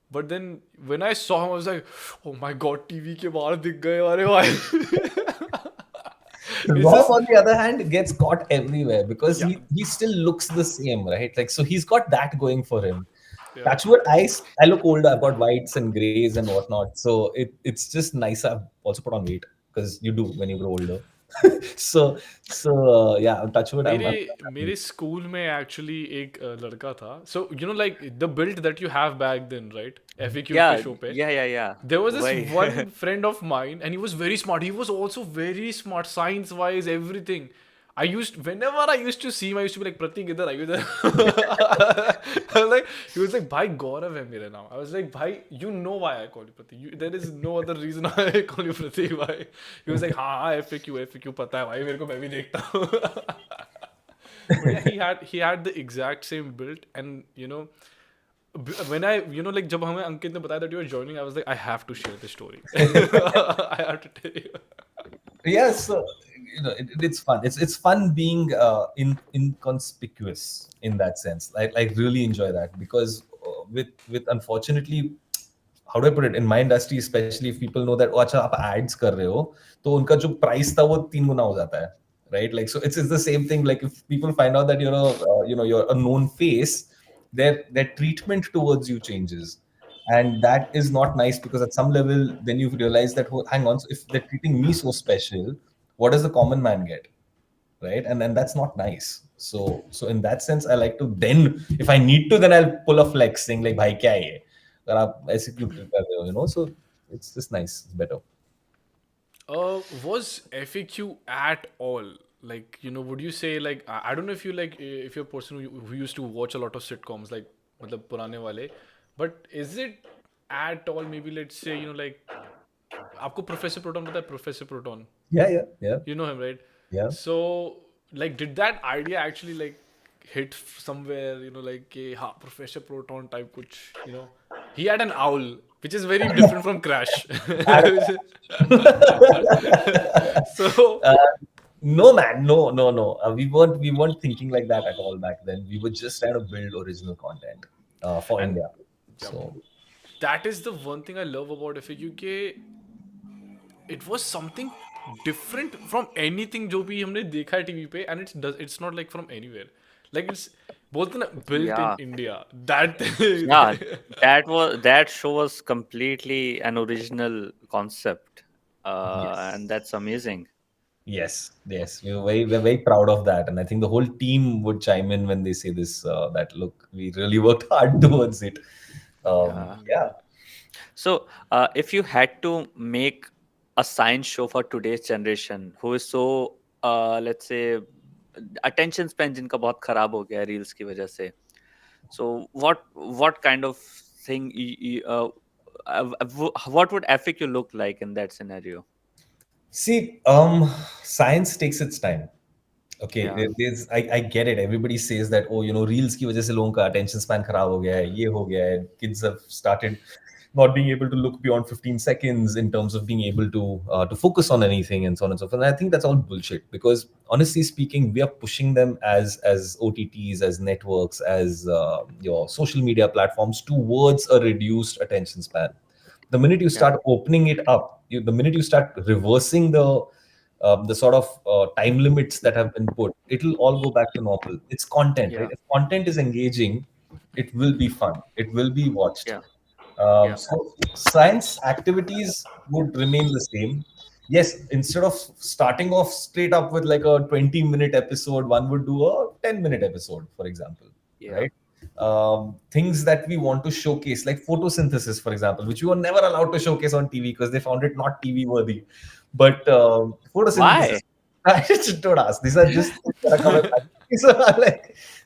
But then when I saw him, I was like, oh my god, TV के बाहर दिख गए अरे भाई. Rob, on the other hand, gets caught everywhere because he still looks the same, right? Like so, he's got that going for him. Touch wood, I look older. I've got whites and grays and whatnot. So it's just nice. I've also put on weight because you do when you grow older. so yeah, touch wood. I'm मेरे school में actually एक लड़का था. So you know like the build that you have back then, right? FAQ के show पे. Yeah. There was this Why? one friend of mine, and he was very smart. He was also very smart, science-wise, everything. Whenever I used to see him, I used to be like, Prateek, idhar aayo, idhar. Like, he was like, Bhai, Gaurav hai mere naam. I was like, Bhai, you know why I call you Prateek. There is no other reason why I call you Prateek, bhai. He was like, हाँ, FAQ पता है भाई, मेरे को मैं भी देखता हूँ. But yeah, he had the exact same build, and you know, when I like जब हमें अंकित ने बताया that you were joining, I was like, I have to share this story. I have to tell you. Yeah, so it's fun. It's fun being inconspicuous in that sense. I really enjoy that because with unfortunately, how do I put it, in my industry especially, if people know that oh अच्छा आप ads कर रहे हो तो उनका जो price था वो 3 गुना हो जाता है, right? Like so it's the same thing. Like if people find out that you're a known face, their treatment towards you changes. And that is not nice because at some level then you realize that oh, hang on, so if they're treating me so special, what does the common man get, right? And that's not nice. So in that sense, I like to then, if I need to, then I'll pull a flex saying like bhai kya hai ye agar aap aise क्यों treat कर रहे हो, so it's just nice, it's better. Was FAQ at all like, would you say like, I don't know if if you're a person who used to watch a lot of sitcoms like मतलब पुराने वाले, but is it at all maybe, let's say, like आपको Professor Proton पता है? Professor Proton, Yeah. you know him, right? Yeah. So like did that idea actually like hit somewhere, like कि हाँ Professor Proton type कुछ, he had an owl which is very different from Crash. So No man, no. We weren't thinking like that at all back then. We were just trying to build original content for And- India. So that is the one thing I love about FAQ के it was something different from anything जो भी हमने देखा है TV पे, and it's not like from anywhere, like it's बोलते ना built Yeah. in India. That Yeah, that show was completely an original concept, Yes. and that's amazing. Yes, we're very proud of that, and I think the whole team would chime in when they say this. That look, we really worked hard towards it. Yeah. So, if you had to make a science show for today's generation, who is so, let's say, attention span जिनका बहुत खराब हो गया है reels की वजह से, so what kind of thing what would FAQ look like in that scenario? See, science takes its time. Okay, Yeah. I get it. Everybody says that, oh, reels की वजह से लोगों का attention span खराब हो गया है, ये हो गया है. Kids have started not being able to look beyond 15 seconds in terms of being able to focus on anything and so on and so forth. And I think that's all bullshit because honestly speaking, we are pushing them as OTTs, as networks, as your social media platforms towards a reduced attention span. The minute you start opening it up, the minute you start reversing the sort of time limits that have been put, it'll all go back to normal. It's content, right? If content is engaging, it will be fun. It will be watched. So science activities would remain the same. Yes, instead of starting off straight up with like a 20-minute episode, one would do a 10-minute episode, for example, right? Things that we want to showcase, like photosynthesis, for example, which we were never allowed to showcase on TV because they found it not TV worthy. But photosynthesis, don't ask. These are just so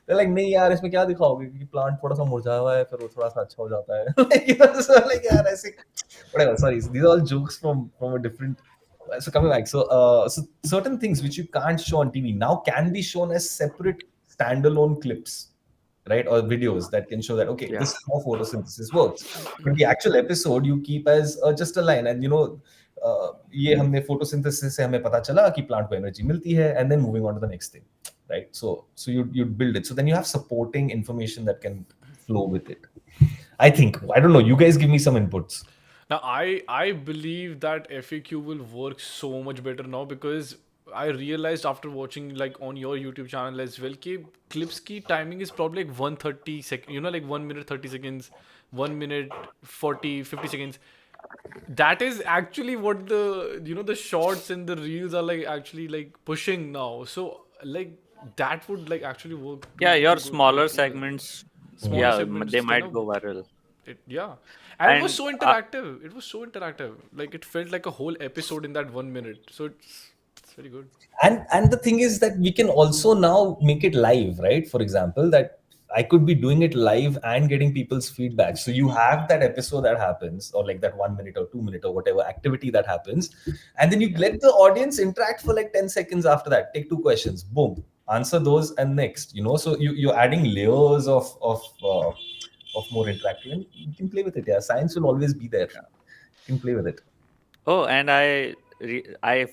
they're like नहीं यार इसमें क्या दिखाओगे कि plant थोड़ा सा मुरझाया हुआ है फिर वो थोड़ा सा अच्छा हो जाता है like यार ऐसे whatever. Sorry, these are all jokes from a different. So coming back, so certain things which you can't show on TV now can be shown as separate standalone clips, right, or videos that can show that okay, this is how photosynthesis works. But the actual episode you keep as just a line, and ये हमने photosynthesis से हमें पता चला कि plant को energy मिलती है, and then moving on to the next thing, right? So you build it, so then you have supporting information that can flow with it. I think, I don't know, you guys give me some inputs. Now I believe that FAQ will work so much better now because I realized after watching like on your YouTube channel as well कि clips की timing is probably like 130 seconds, you know, like 1 minute 30 seconds, 1 minute 50 seconds. That is actually what the shorts and the reels are like actually like pushing now. So like that would like actually work Yeah, your too good smaller like yeah. segments, Smaller yeah, segments they can might go viral. yeah, and it was And so interactive. It was so interactive. Like it felt like a whole episode in that 1 minute. So it's very good. And the thing is that we can also now make it live, right? For example, that I could be doing it live and getting people's feedback. So you have that episode that happens, or like that 1 minute or 2 minute or whatever activity that happens, and then you let the audience interact for like 10 seconds after that. Take two questions, boom, answer those, and next. So you're adding layers of more interactive, and you can play with it. Yeah, science will always be there. You can play with it. oh, and I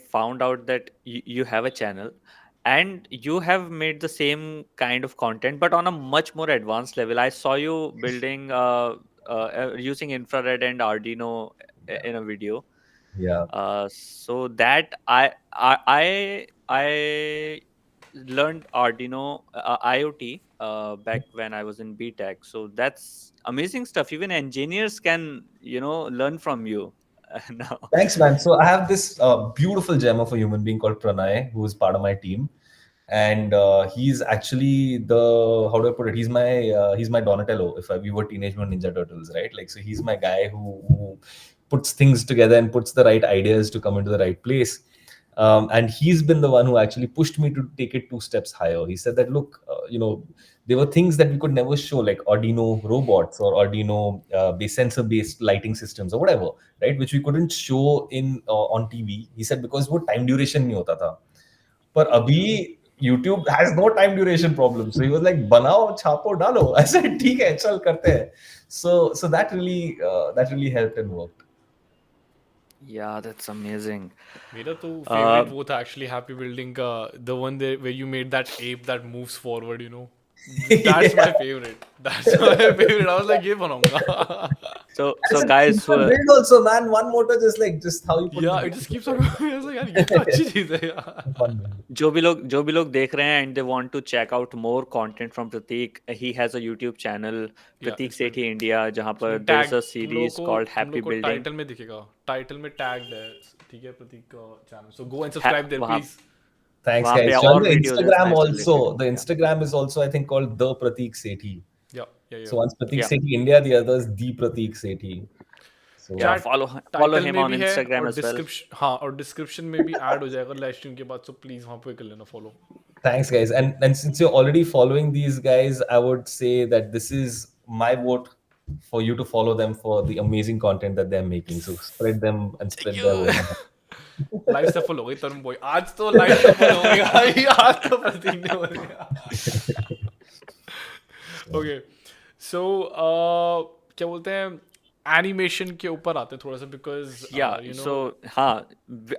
found out that you have a channel, and you have made the same kind of content, but on a much more advanced level. I saw you building using infrared and Arduino in a video. Yeah. So that I learned Arduino IoT back when I was in BTech. So that's amazing stuff. Even engineers can learn from you now. Thanks, man. So I have this beautiful gem of a human being called Pranay, who is part of my team, and he's actually the how do I put it? He's my Donatello. If we were Teenage Mutant Ninja Turtles, right? Like, so he's my guy who puts things together and puts the right ideas to come into the right place. And he's been the one who actually pushed me to take it two steps higher. He said that, look, there were things that we could never show, like Arduino robots or Arduino sensor-based lighting systems or whatever, right? Which we couldn't show in on TV. He said because वो time duration नहीं होता था. पर अभी YouTube has no time duration problem. So he was like, बनाओ, छापो, डालो. I said, ठीक है, चल करते हैं. So that really helped and worked. Yeah, that's amazing. मेरा तो favorite वो था actually Happy Building का the one there where you made that ape that moves forward, you know. That's my favorite. That's my favorite. I was like ये बनाऊंगा. So It's a guys, simple build also, man. One motor just how you put Yeah, it just keeps on going. I was like यार ये तो अच्छी चीज है यार. Fun build. जो भी लोग देख रहे हैं and they want to check out more content from Prateek, he has a YouTube channel, Prateek Sethi India, जहाँ पर there's a series called Happy Building. Title में दिखेगा. टाइटल में टैग्ड है. ठीक है प्रतीक का channel. So go and subscribe there, please. Thanks, वहाँ पे guys. और On the videos हैं Instagram science also, related. the Instagram is also, I think, called the Prateek Sethi. Yeah. So one's Prateek Yeah. Sethi India, the other is the Prateek Sethi. So Yeah, follow title him में on भी है Instagram और as well. Description हाँ और description में भी add हो जाएगा लाइव स्ट्रीम के बाद. So please वहाँ पे कर लेना follow. thanks, guys. And since you're already following these guys, I would say that this is my vote for you to follow them for the amazing content that they're making. So spread them and spread their word. Live सफल हो गई तरुण boy. आज तो live सफल हो गया. आज तो प्रतीक ने हो गया. Okay. So क्या बोलते हैं एनिमेशन के ऊपर आते हैं थोड़ा सा because So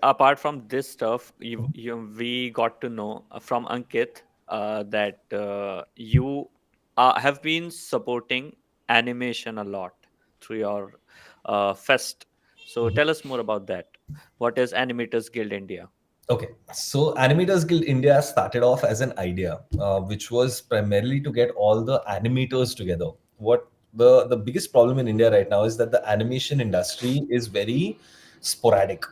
apart from this stuff, we got to know from Ankit that you have been supporting animation a lot through your fest. So tell us more about that. What is Animators Guild India? Okay, so Animators Guild India started off as an idea, which was primarily to get all the animators together. What the biggest problem in India right now is that the animation industry is very sporadic.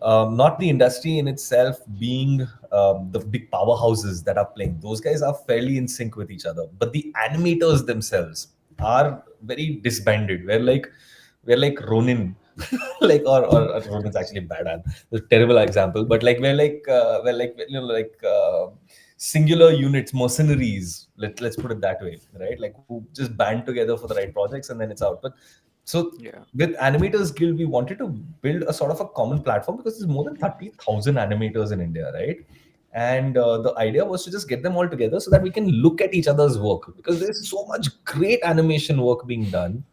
Not the industry in itself being the big powerhouses that are playing. Those guys are fairly in sync with each other, but the animators themselves are very disbanded. We're like Ronin. Like or Ronin's actually bad at the terrible example, but like singular units, mercenaries, let's put it that way, right? Like who just band together for the right projects and then it's out. But so with Animators Guild, we wanted to build a sort of a common platform because there's more than 30,000 animators in India, right? And the idea was to just get them all together so that we can look at each other's work, because there's so much great animation work being done,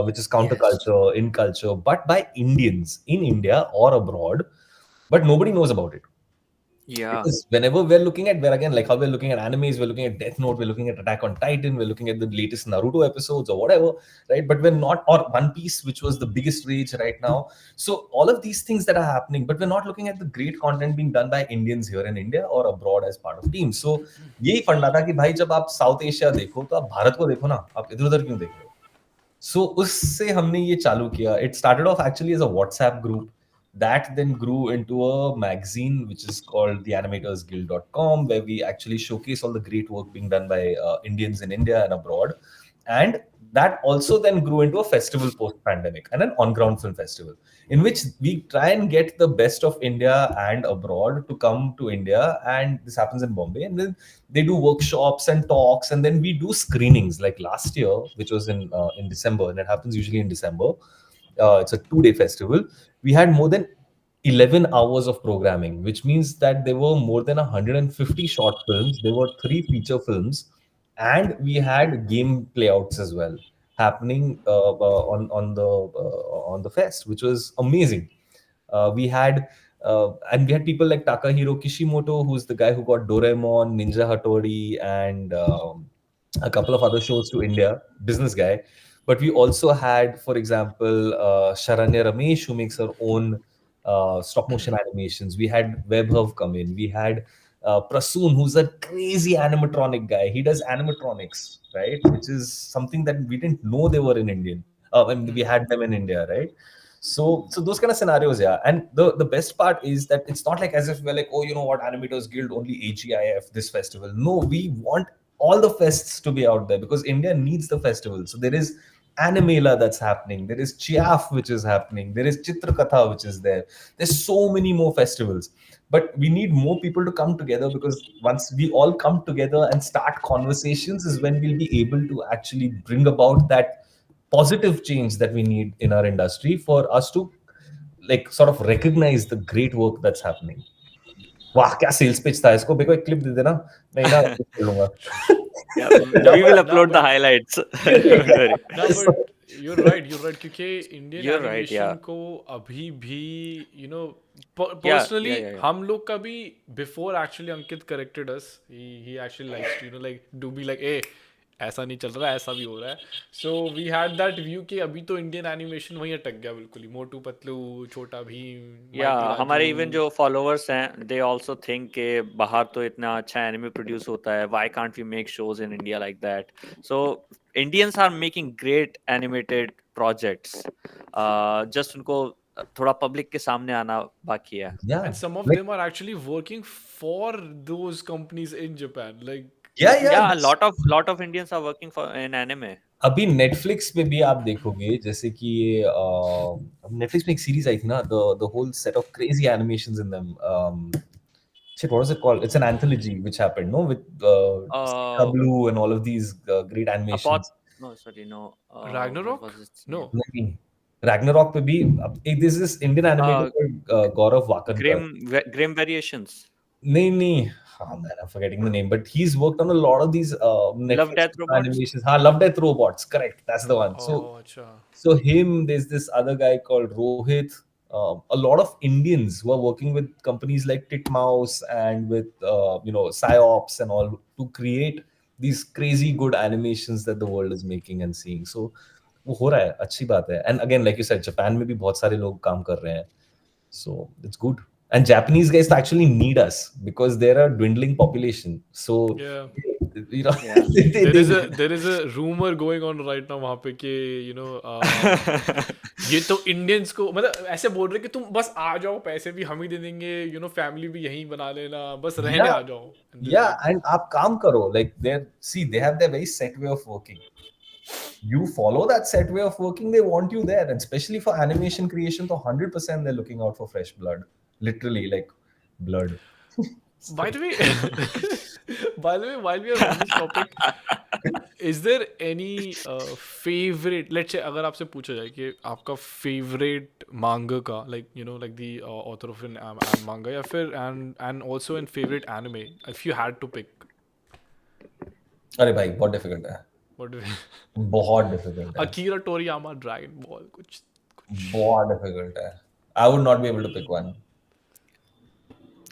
which is counterculture, in culture, but by Indians in India or abroad, but nobody knows about it. Yeah. Because whenever we're again, like how we're looking at animes, we're looking at Death Note, we're looking at Attack on Titan, we're looking at the latest Naruto episodes or whatever, right? But we're not, or One Piece, which was the biggest rage right now. So all of these things that are happening, but we're not looking at the great content being done by Indians here in India or abroad as part of teams. So यही फंडा था कि भाई जब आप south Asia देखो तो आप भारत को देखो ना, आप इधर उधर क्यों देख रहे हो? So उससे हमने ये चालू किया. It started off actually as a WhatsApp group that then grew into a magazine which is called the animatorsguild.com, where we actually showcase all the great work being done by Indians in India and abroad. And that also then grew into a festival post-pandemic and an on-ground film festival in which we try and get the best of India and abroad to come to India. And this happens in Bombay. And then they do workshops and talks, and then we do screenings. Like last year, which was in December, and it happens usually in December. It's a 2-day festival. We had more than 11 hours of programming, which means that there were more than 150 short films. There were 3 feature films, and we had game playouts as well happening on the fest, which was amazing. We had and we had people like Takahiro Kishimoto, who's the guy who got Doraemon, Ninja Hattori, and a couple of other shows to India, business guy. But we also had, for example, Sharanya Ramesh, who makes her own stop motion animations. We had Webhub come in. We had Prasoon, who's a crazy animatronic guy. He does animatronics, right? Which is something that we didn't know they were in Indian. I mean, we had them in India, right? So those kind of scenarios, yeah. And the best part is that it's not like as if we're like, oh, you know what, Animators Guild, only AGIF, this festival. No, we want all the fests to be out there because India needs the festival. So there is Animela that's happening. There is Chiaf, which is happening. There is Chitrakatha, which is there. There's so many more festivals. But we need more people to come together, because once we all come together and start conversations is when we'll be able to actually bring about that positive change that we need in our industry for us to like sort of recognize the great work that's happening. वाह क्या sales pitch था इसको मेरे को एक clip दे देना मैं ना कर लूंगा Yeah, we will upload the highlights. Don't worry. No, but you're right, क्योंकि Indian You're right, animation yeah. को अभी भी Yeah, पर्सनली yeah. हम लोग का भी before actually Ankit corrected us he actually likes to like do be like a ऐसा नहीं चल रहा है, ऐसा भी हो रहा है. So we had that view कि अभी तो इंडियन एनिमेशन वहीं अटक गया बिल्कुल ही. मोटू पतलू, छोटा भीम, Yeah, हमारे इवन जो फॉलोअर्स हैं they also think कि बाहर तो इतना अच्छा एनिमे प्रोड्यूस होता है, why can't we make shows in India like that? So Indians are making great animated projects. Just उनको थोड़ा पब्लिक के सामने आना बाकी है. yeah and some of like, them are actually working for those companies in Japan, like yeah Yeah, a that's- lot of Indians are working for in anime. अभी Netflix पे भी आप देखोगे जैसे कि ये नेटफ्लिक्स में एक सीरीज आई थी ना the whole set of crazy animations in them shit, what was it called? It's an anthology which happened, no, with Blue and all of these great animations. No, sorry, no. Ragnarok? What was its No. name? नहीं, Ragnarok पे भी there's this Indian animator called Gaurav Wakankar. Grim Variations. नहीं, oh man, I'm forgetting the name, but he's worked on a lot of these Love Netflix Death Robots? animations. Love Death Robots, correct, that's the one. Oh, acha. So him, there's this other guy called Rohit. A lot of Indians who are working with companies like Titmouse and with Psyops and all to create these crazy good animations that the world is making and seeing. So वो हो रहा है, अच्छी बात है. And again, like you said, Japan में भी बहुत सारे लोग काम कर रहे हैं. So it's good. And Japanese guys actually need us because they're a dwindling population. So Yeah. Yeah. there is a rumor going on right now वहाँ पे कि ये तो इंडियंस को मतलब ऐसे बोल रहे कि तुम बस आ जाओ, पैसे भी हम ही दे देंगे, फैमिली भी यहीं बना लेना, बस रहने आ जाओ. Yeah, and आप काम करो, like they have their very set way of working. You follow that set way of working, they want you there. And especially for animation creation, so 100% they're looking out for fresh blood. Literally, like blood. By the way, while we are on this topic, is there any favorite, let's say अगर आपसे पूछा जाए कि आपका favorite manga का, like like the author of an manga या फिर and also in favorite anime, if you had to pick, अरे भाई बहुत difficult है. what do you बहुत difficult है. Akira Toriyama, Dragon Ball, कुछ बहुत difficult है. I would not be able to pick one.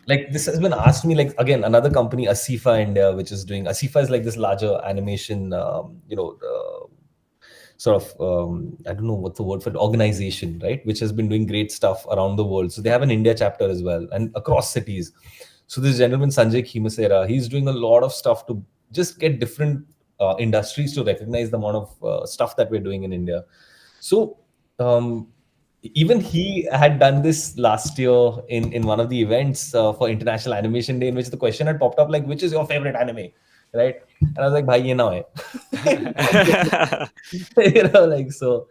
like this has been asked me, like again another company, Asifa India, which is doing, Asifa is like this larger animation, sort of I don't know what's the word for it, organization, right, which has been doing great stuff around the world. So they have an India chapter as well and across cities. So this gentleman Sanjay Khimasera, he's doing a lot of stuff to just get different industries to recognize the amount of stuff that we're doing in India. So um, even he had done this last year in one of the events for International Animation Day, in which the question had popped up like, which is your favorite anime, right? And I was like, bhai, ye na hai. Like so.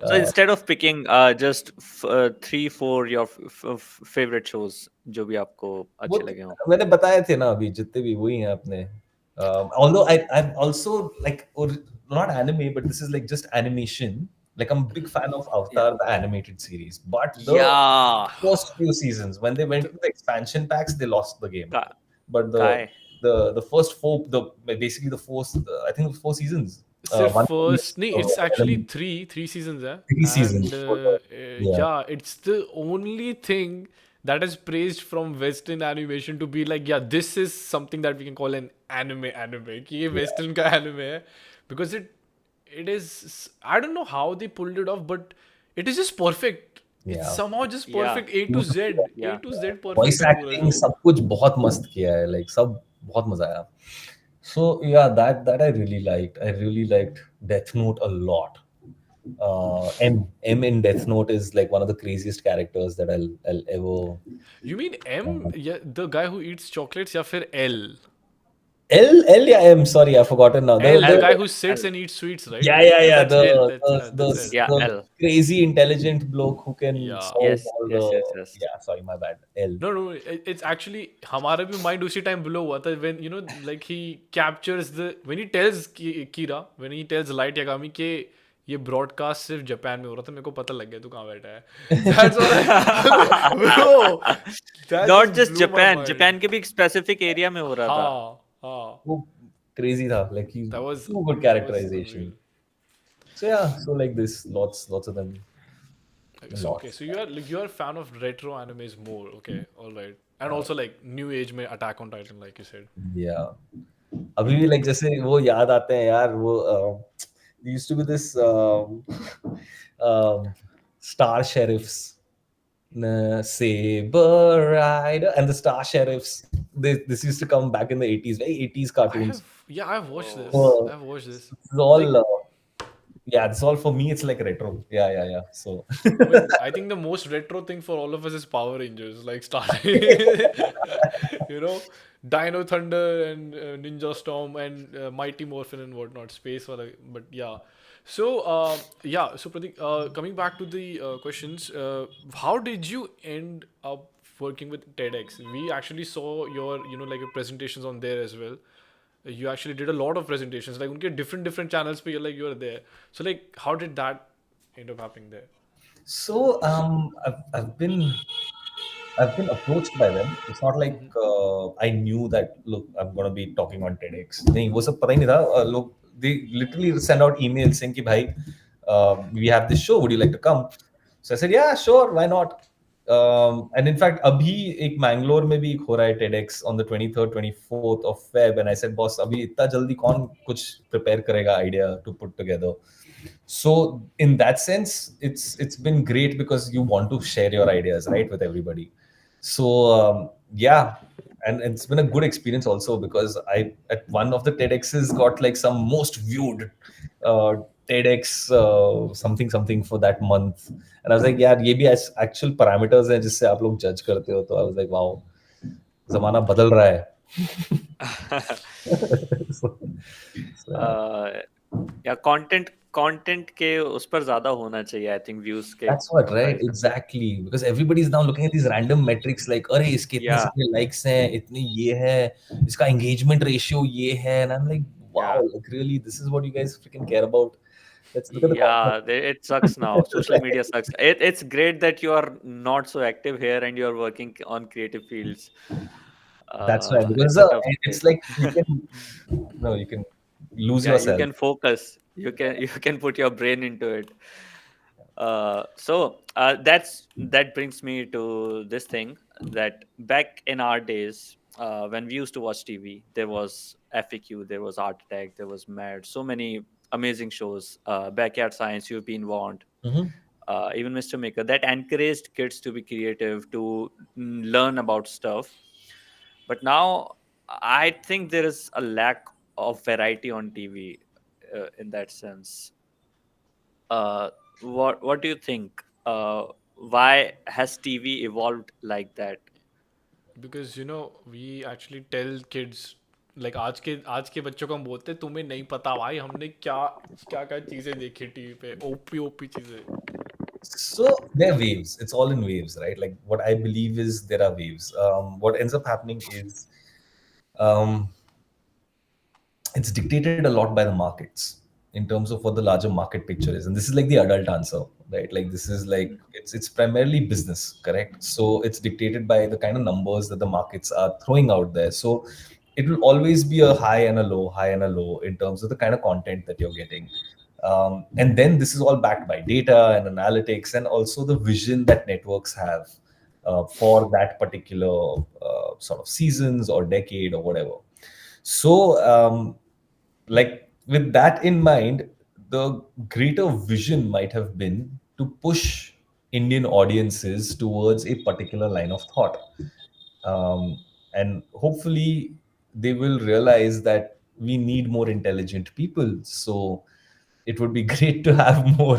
So instead of picking just 3-4 your favorite shows जो भी आपको वो अच्छे लगे हों. मैंने बताए थे ना अभी, जितने भी वही हैं अपने. Although I'm also like, or not anime, but this is like just animation. Like I'm a big fan of Avatar, the animated series. But the Yeah. first few seasons, when they went to the expansion packs, they lost the game. Ka- But Kai. the first four, basically the first, I think it was 4 seasons. सिर्फ One first नहीं, it's actually 11 three seasons है. 3 seasons. And Yeah. yeah, it's the only thing that is praised from Western animation to be like, yeah, this is something that we can call an anime कि ये Western का anime है, because it is, I don't know how they pulled it off, but it is just perfect. Yeah. It's somehow just Yeah. perfect. A to Z Yeah. perfect. Voice है पूरा acting show. सब कुछ बहुत मस्त किया है, like सब बहुत मजा आया. So yeah, that I really liked. I really liked Death Note a lot. M in Death Note is like one of the craziest characters that I'll ever. You mean M? Yeah, the guy who eats chocolates, या फिर L? L, yeah, M, sorry, I've forgotten now. L, the guy who sits and eats sweets, right? Yeah. That's L. That's L. Yeah, The L. crazy intelligent bloke who can Yeah. solve Yes, all yes, the. yes, yes. Yeah, sorry, my bad. L. No, it's actually हमारा भी mind उसी time blow हुआ था when, you know, like he captures when he tells Kira, when he tells Light Yagami कि ये broadcast सिर्फ Japan में हो रहा था, मेरे को पता लग गया तू कहाँ बैठा है. That's what bro. That Not just blew my Japan. mind. Japan के भी एक specific area में हो रहा था. हाँ. वो crazy था, like he's That was too good characterization. So yeah, so like this, lots of them. So, okay, so you are a fan of retro animes more, okay, all right, and also like new age में Attack on Titan, like you said. Yeah. अभी भी like जैसे वो याद आते हैं यार, वो there used to be this Star Sheriffs, Saber Rider, and the Star Sheriffs. This used to come back in the 80s, very 80s cartoons. I've watched this. Oh. I've watched this. It's all yeah, it's all for me. It's like retro. Yeah. So I think the most retro thing for all of us is Power Rangers, like starting, you know, Dino Thunder and Ninja Storm and Mighty Morphin and whatnot, Space, but yeah. So so Prateek, coming back to the questions, how did you end up working with TEDx? We actually saw your, you know, like your presentations on there as well. You actually did a lot of presentations, like unke different channels pe you're there. So like, how did that end up happening there? So I've been approached by them. It's not like I knew that, look, I'm gonna be talking on TEDx. नहीं, वो सब पता ही नहीं था. लोग, they literally send out emails saying कि भाई, we have this show, would you like to come? So I said, yeah, sure, why not? And in fact, अभी एक मैंगलोर में भी एक हो रहा है TEDx on the 23rd, 24th of Feb, and I said, boss, अभी इतना जल्दी कौन कुछ prepare करेगा idea to put together? So in that sense, it's been great because you want to share your ideas, right, with everybody. So yeah, and it's been a good experience also because I at one of the TEDx's got like some most viewed TEDx something for that month, and I was like, यार ये भी actual parameters हैं जिससे आप लोग judge करते हो. तो I was like, wow, ज़माना बदल रहा है. Yeah, content के उस पर ज्यादा होना चाहिए, I think, views के. That's what, right? Exactly. Because everybody's now looking at these random metrics like, अरे इसके इतने सारे likes हैं, इतने ये है, इसका engagement ratio ये है, and I'm like, wow, like really, this is what you guys freaking care about. Let's look at the content. It sucks now. Social media sucks. It's great that you are not so active here and you are working on creative fields. That's right. Because it's like you can lose yourself. You can focus. You can put your brain into it. That brings me to this thing, that back in our days, when we used to watch TV, there was FAQ, there was Art Attack, there was Mad, so many amazing shows. Backyard Science, You've Been Warned, Mhm. even Mr. Maker, that encouraged kids to be creative, to learn about stuff. But now I think there is a lack of variety on TV, in that sense. uh, what do you think? Why has TV evolved like that? Because we actually tell kids, like आज के बच्चों को हम बोलते हैं तुम्हें नहीं पता भाई हमने क्या क्या क्या चीज़ें देखी टीवी पे, ओपी ओपी चीज़ें. So there are waves. It's all in waves, right? Like what I believe is there are waves. What ends up happening is um, it's dictated a lot by the markets in terms of what the larger market picture is, and this is like the adult answer, right? Like this is like it's primarily business, correct? So it's dictated by the kind of numbers that the markets are throwing out there. So it will always be a high and a low, high and a low in terms of the kind of content that you're getting. And then this is all backed by data and analytics, and also the vision that networks have for that particular sort of seasons or decade or whatever. So like with that in mind, the greater vision might have been to push Indian audiences towards a particular line of thought. And hopefully they will realize that we need more intelligent people. So it would be great to have more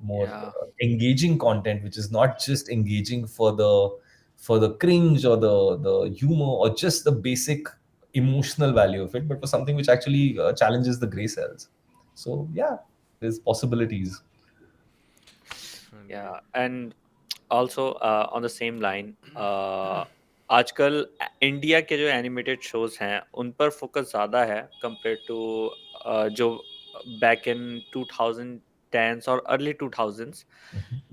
Yeah, engaging content, which is not just engaging for the cringe or the humor or just the basic emotional value of it, but for something which actually challenges the gray cells. So yeah, there's possibilities. yeah. And also, on the same line, आजकल India के जो animated shows हैं उन पर focus ज़्यादा है compare to जो back in 2010s और अर्ली 2000s,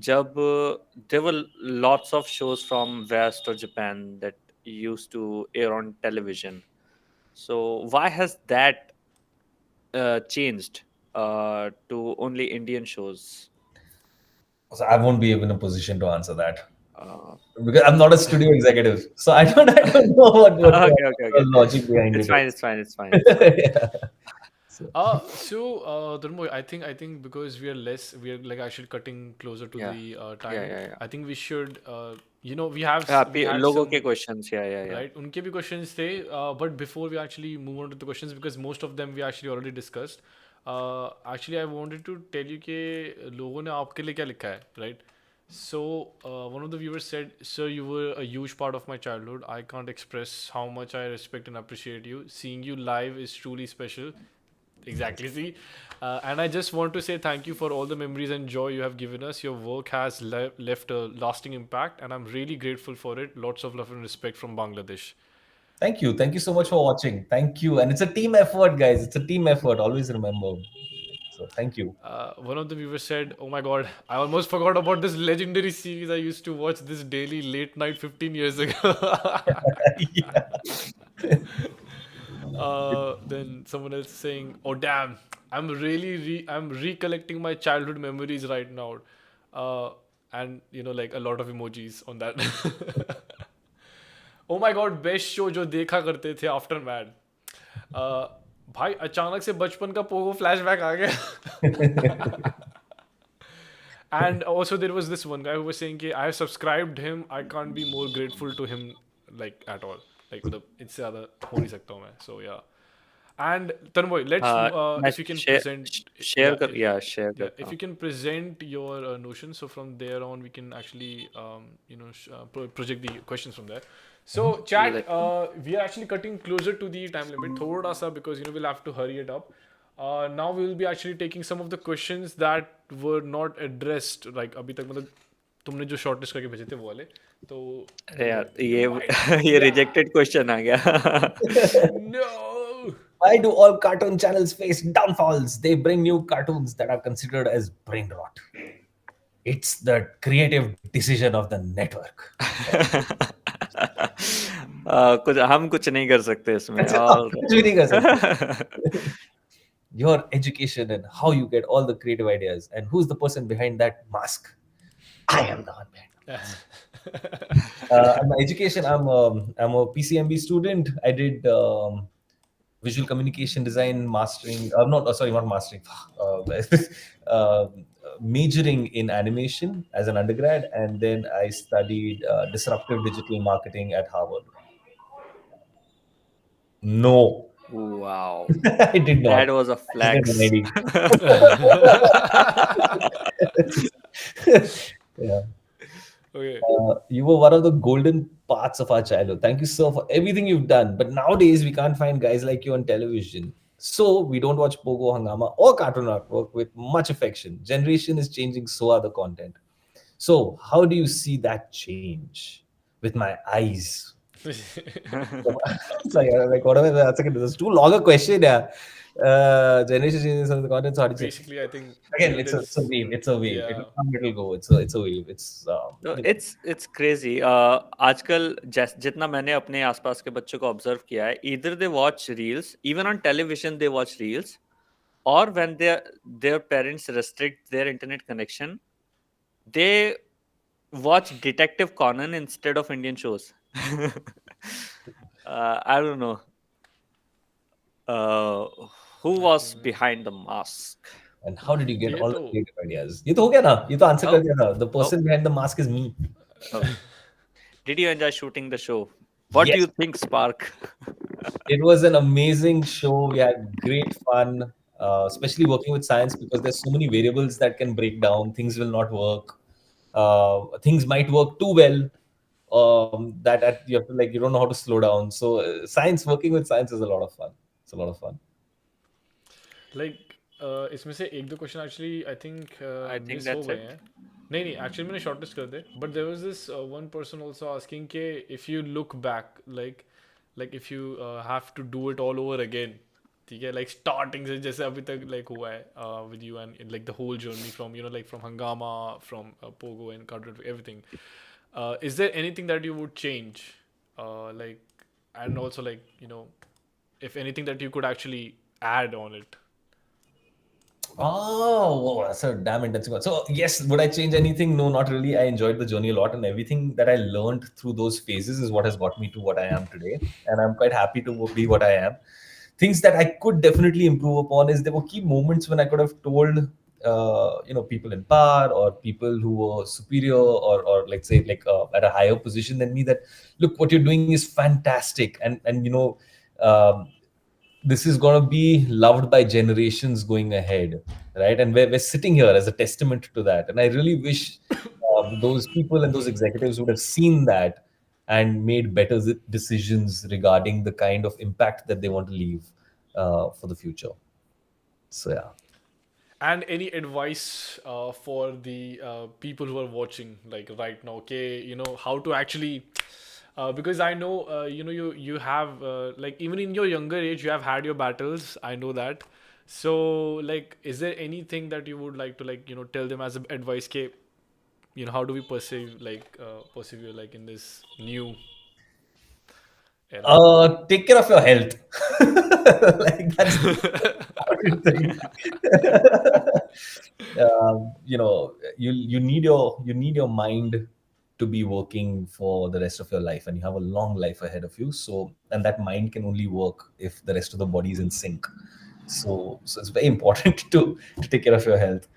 जब there were lots of shows from West or Japan that used to air on television. So why has that changed to only Indian shows? So I won't be in a position to answer that Uh, because I'm not a studio executive, so I don't know what the okay, okay, okay. logic behind It's it fine. is. It's fine. It's fine. It's fine. Yeah. So, Dharmo, I think because we are like actually cutting closer to Yeah. the Yeah. time. Yeah. Yeah. I think we should, we have Yeah. we had लोगों some, के questions. Yeah. Yeah. Yeah. right, उनके भी questions थे, but before we actually move on to the questions, because most of them we actually already discussed. Actually I wanted to tell you कि लोगों ने आपके लिए क्या लिखा है, right? So one of the viewers said, "Sir, you were a huge part of my childhood. I can't express how much I respect and appreciate you. Seeing you live is truly special." Exactly. See, and I just want to say thank you for all the memories and joy you have given us. Your work has left a lasting impact, and I'm really grateful for it. Lots of love and respect from Bangladesh. thank you so much for watching. Thank you, and it's a team effort, guys. It's a team effort. Always remember. So thank you. One of the viewers said, "Oh my God, I almost forgot about this legendary series. I used to watch this daily late night 15 years ago." Yeah. Then someone else saying, "Oh damn, I'm recollecting my childhood memories right now," and like a lot of emojis on that. Oh my God, best show जो देखा करते थे after mad. भाई अचानक से बचपन का Pogo flashback आ गया. And also there was this one guy who was saying कि I have subscribed him. I can't be more grateful to him like at all. Like मतलब इससे ज़्यादा हो नहीं सकता हूँ मैं. So yeah. And Tanvoy, let's मैं if you can share present, share कर share yeah, करता if हूँ. you can present your notion, so from there on we can actually project the questions from there. So chat, Like, we are actually cutting closer to the time limit thoda sa, because we'll have to hurry it up. Now we will be actually taking some of the questions that were not addressed, like अभी तक मतलब तुमने जो shortlist करके भेजे थे वो वाले. तो अरे यार might- ये rejected question आ गया. no. Why do all cartoon channels face downfalls? They bring new cartoons that are considered as brain rot. It's the creative decision of the network. कुछ हम कुछ नहीं कर सकते इसमें. अच्छा, All कुछ भी नहीं कर सकते. your education and how you get all the creative ideas, and who's the person behind that mask. I am the one behind the mask. And my education, I'm a PCMB student. I did visual communication design mastering. Not sorry, not mastering. uh, Majoring in animation as an undergrad, and then I studied disruptive digital marketing at Harvard. No, Wow, I did not. that was a I just did flex. 190. Yeah. Okay. You were one of the golden parts of our childhood. Thank you, sir, for everything you've done. But nowadays, we can't find guys like you on television. So we don't watch Pogo Hangama or Cartoon Network with much affection. Generation is changing, so are the content. So how do you see that change with my eyes? Like whatever. That's okay. This is too long a question. Yeah. Generation changes, so the content. So how do you say? Basically, I think Again, it it's a is. wave. It's a wave. It'll Yeah. come, it'll go. It's a wave. तो it's crazy. आजकल जितना मैंने अपने आसपास के बच्चों को observe किया है, either they watch reels, even on television they watch reels, or when their parents restrict their internet connection, they watch Detective Conan instead of Indian shows. I don't know. Uh, who was behind the mask? And how did you get ये all the तो creative ideas? ये तो हो गया ना? ये तो answer कर Oh, दिया था. The oh, person behind the mask is me. oh. Did you enjoy shooting the show? What do Yes, you think, Spark? it was an amazing show. We had great fun, especially working with science because there's so many variables that can break down. Things will not work. Things might work too well. You have to like you don't know how to slow down. So science, working with science is a lot of fun. It's a lot of fun. Like इसमें से एक दो question actually I think I think miss हो that's गए it. हैं. नहीं नहीं actually मैंने शॉर्टलिस्ट कर दे but there was this one person also asking के if you look back like if you have to do it all over again. ठीक है लाइक स्टार्टिंग से जैसे अभी तक लाइक हुआ है with you and like the whole journey from like from Hungama from Pogo and cartoon everything. Is there anything that you would change, like, and also like if anything that you could actually add on it? Oh, whoa, that's a damn intense one. So, yes, would I change anything? No, not really. I enjoyed the journey a lot, and everything that I learned through those phases is what has got me to what I am today. And I'm quite happy to be what I am. Things that I could definitely improve upon is there were key moments when I could have told, people in power or people who were superior or let's say like at a higher position than me that, look, what you're doing is fantastic, and um, this is going to be loved by generations going ahead, right? And we're sitting here as a testament to that, and I really wish those people and those executives would have seen that and made better decisions regarding the kind of impact that they want to leave for the future. So yeah. And any advice for the people who are watching, like right now? Okay, how to actually, because I know, you have like even in your younger age, you have had your battles. I know that. So, like, is there anything that you would like to tell them as advice? Ke, how do we persevere like in this new era? Take care of your health. Like that's the important thing. You need your mind to be working for the rest of your life, and you have a long life ahead of you. So, and that mind can only work if the rest of the body is in sync. So it's very important to take care of your health,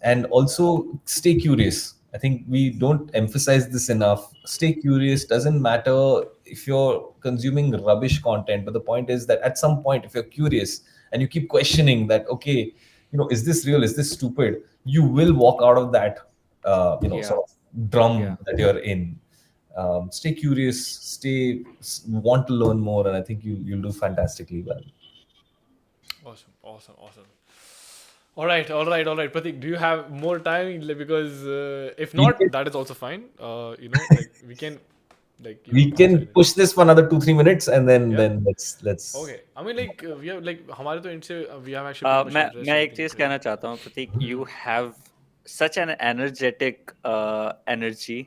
and also stay curious. I think we don't emphasize this enough. Stay curious. Doesn't matter if you're consuming rubbish content, but the point is that at some point, if you're curious and you keep questioning that, okay, is this real? Is this stupid? You will walk out of that, Yeah, sort of drum yeah. that you're in. Stay curious. Want to learn more, and I think you'll do fantastically well. Awesome. All right. Pratik, do you have more time? Because if We not, can that is also fine. Like we can, like we answer can anything. push this for another 2-3 minutes, and then Yeah. then let's. Okay. I mean, like we have like हमारे तो इनसे we have actually pretty much addressed मैं एक everything चीज today. कहना चाहता हूँ प्रतीक. You have such an energetic energy.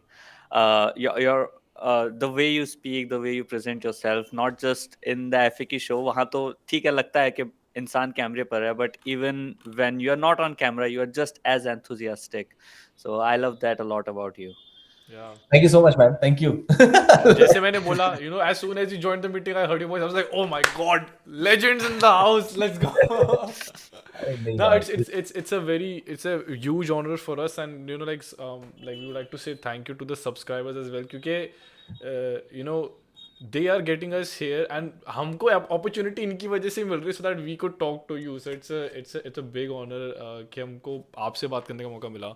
The way you speak, the way you present yourself, not just in the FAQ show. वहाँ तो ठीक है, लगता है कि इंसान कैमरे पर है, but even when you're not on camera, you're just as enthusiastic. So I love that a lot about you. Yeah. Thank you so much, man. Thank you. जैसे मैंने बोला, you know, as soon as you joined the meeting, I heard your voice. I was like, oh my god, legends in the house. Let's go. No, it's a huge honor for us, and you know, like we would like to say thank you to the subscribers as well, क्योंकि you know, they are getting us here, and हमको opportunity इनकी वजह से मिल रही है, so that we could talk to you. So it's a big honor कि हमको आपसे बात करने का मौका मिला.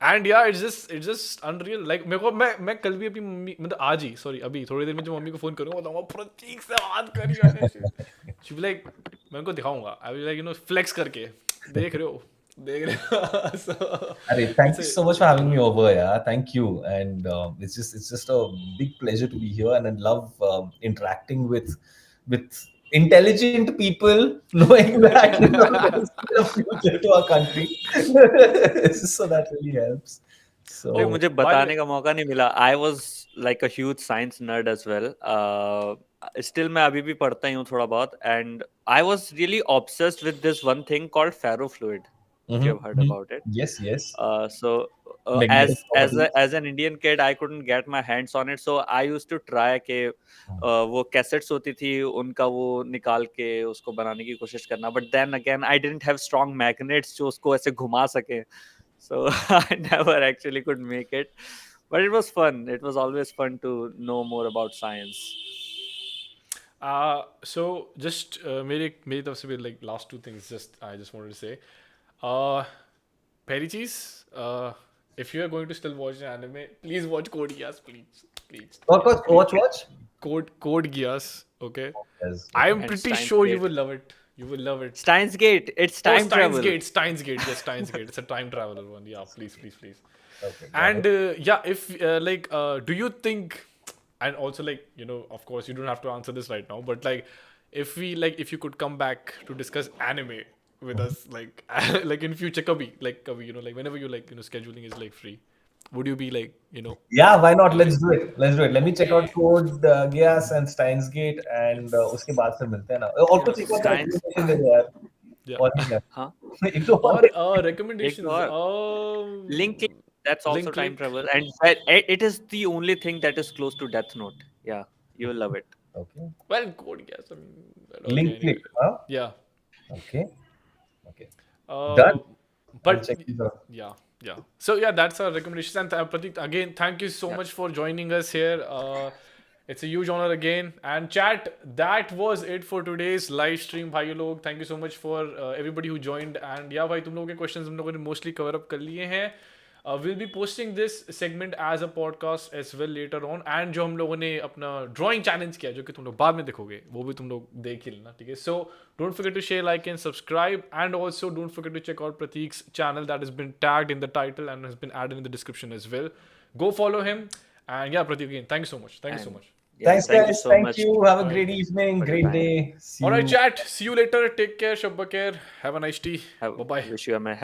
एंड या इट्स जस्ट अनरियल. लाइक मेरे को मैं कल भी अपनी मम्मी, मतलब आज ही, सॉरी अभी थोड़ी देर में जो मम्मी को फोन करूंगा, बताऊंगा प्रतीक से बात करी मैंने. शी लाइक, मैं उनको दिखाऊंगा, I will like you know flex करके, देख रहे हो. So, Arey, thank you so much for having me over. Yeah, thank you. And it's just a big pleasure to be here, and I love interacting with intelligent people, knowing that you know, there's a future to our country. So that really helps. So Like, मुझे बताने का मौका नहीं मिला. I was like a huge science nerd as well. Still मैं अभी भी पढ़ता ही हूँ थोड़ा बहुत, and I was really obsessed with this one thing called ferrofluid. If you have heard about it. Yes, yes. So as an Indian kid, I couldn't get my hands on it, so I used to try के वो cassettes होती थी, उनका वो निकाल के उसको बनाने की कोशिश करना. But then again, I didn't have strong magnets जो उसको ऐसे घुमा सके. So I never actually could make it, but it was fun. It was always fun to know more about science. So just मेरी तरफ से भी like last two things I just wanted to say. पहली चीज, if you are going to still watch an anime, please watch Code Geas, please. Watch. Code Geas, okay? Yes. I am And pretty Steins sure Gate. you will love it. You will love it. Steins Gate. It's time travel. Steins Gate. Yes, Steins Gate. It's a time traveler one. Yeah, please. Okay, And yeah, if do you think, and also like, you know, of course you don't have to answer this right now, but like, if you could come back to discuss anime with us, like like in future, kabhi, you know, like whenever you like, you know, scheduling is like free, would you be like, you know? Yeah, why not? Let's do it. Let me check out Code Geas and Steins Gate, and उसके बाद फिर मिलते हैं ना. और कुछ एक और recommendation दे दो यार. Yeah. और नहीं है. हाँ. एक दो और. Or recommendations. Link. That's also Link. time travel, and it is the only thing that is close to Death Note. Yeah, you will love it. Okay. Well, Code Geas, I mean, okay, Link anyway. click. Huh? Yeah. Okay. Done. But Check these out. yeah. So yeah, that's our recommendations. And Prateek, again, thank you so much for joining us here. It's a huge honor again. And chat, that was it for today's live stream, भाई लोग. Thank you so much for everybody who joined. And yeah, भाई तुम लोगों के questions हम लोगों ने mostly cover up कर लिए हैं. We'll be posting this segment as a podcast as well later on. And जो हम लोगों ने अपना drawing challenge किया, जो कि तुम लोग बाद में देखोगे, वो भी तुम लोग देख ही लेना, ठीक है? So don't forget to share, like, and subscribe. And also don't forget to check out Prateek's channel that has been tagged in the title and has been added in the description as well. Go follow him. And yeah, Prateek, again, thank you so much. Thank you so much. Yeah, Thanks, thank guys. you so Thank much. you. Have a great evening, great day. See All right, you. chat. See you later. Take care. Shabba care. Have a nice tea. Bye bye. Wish you a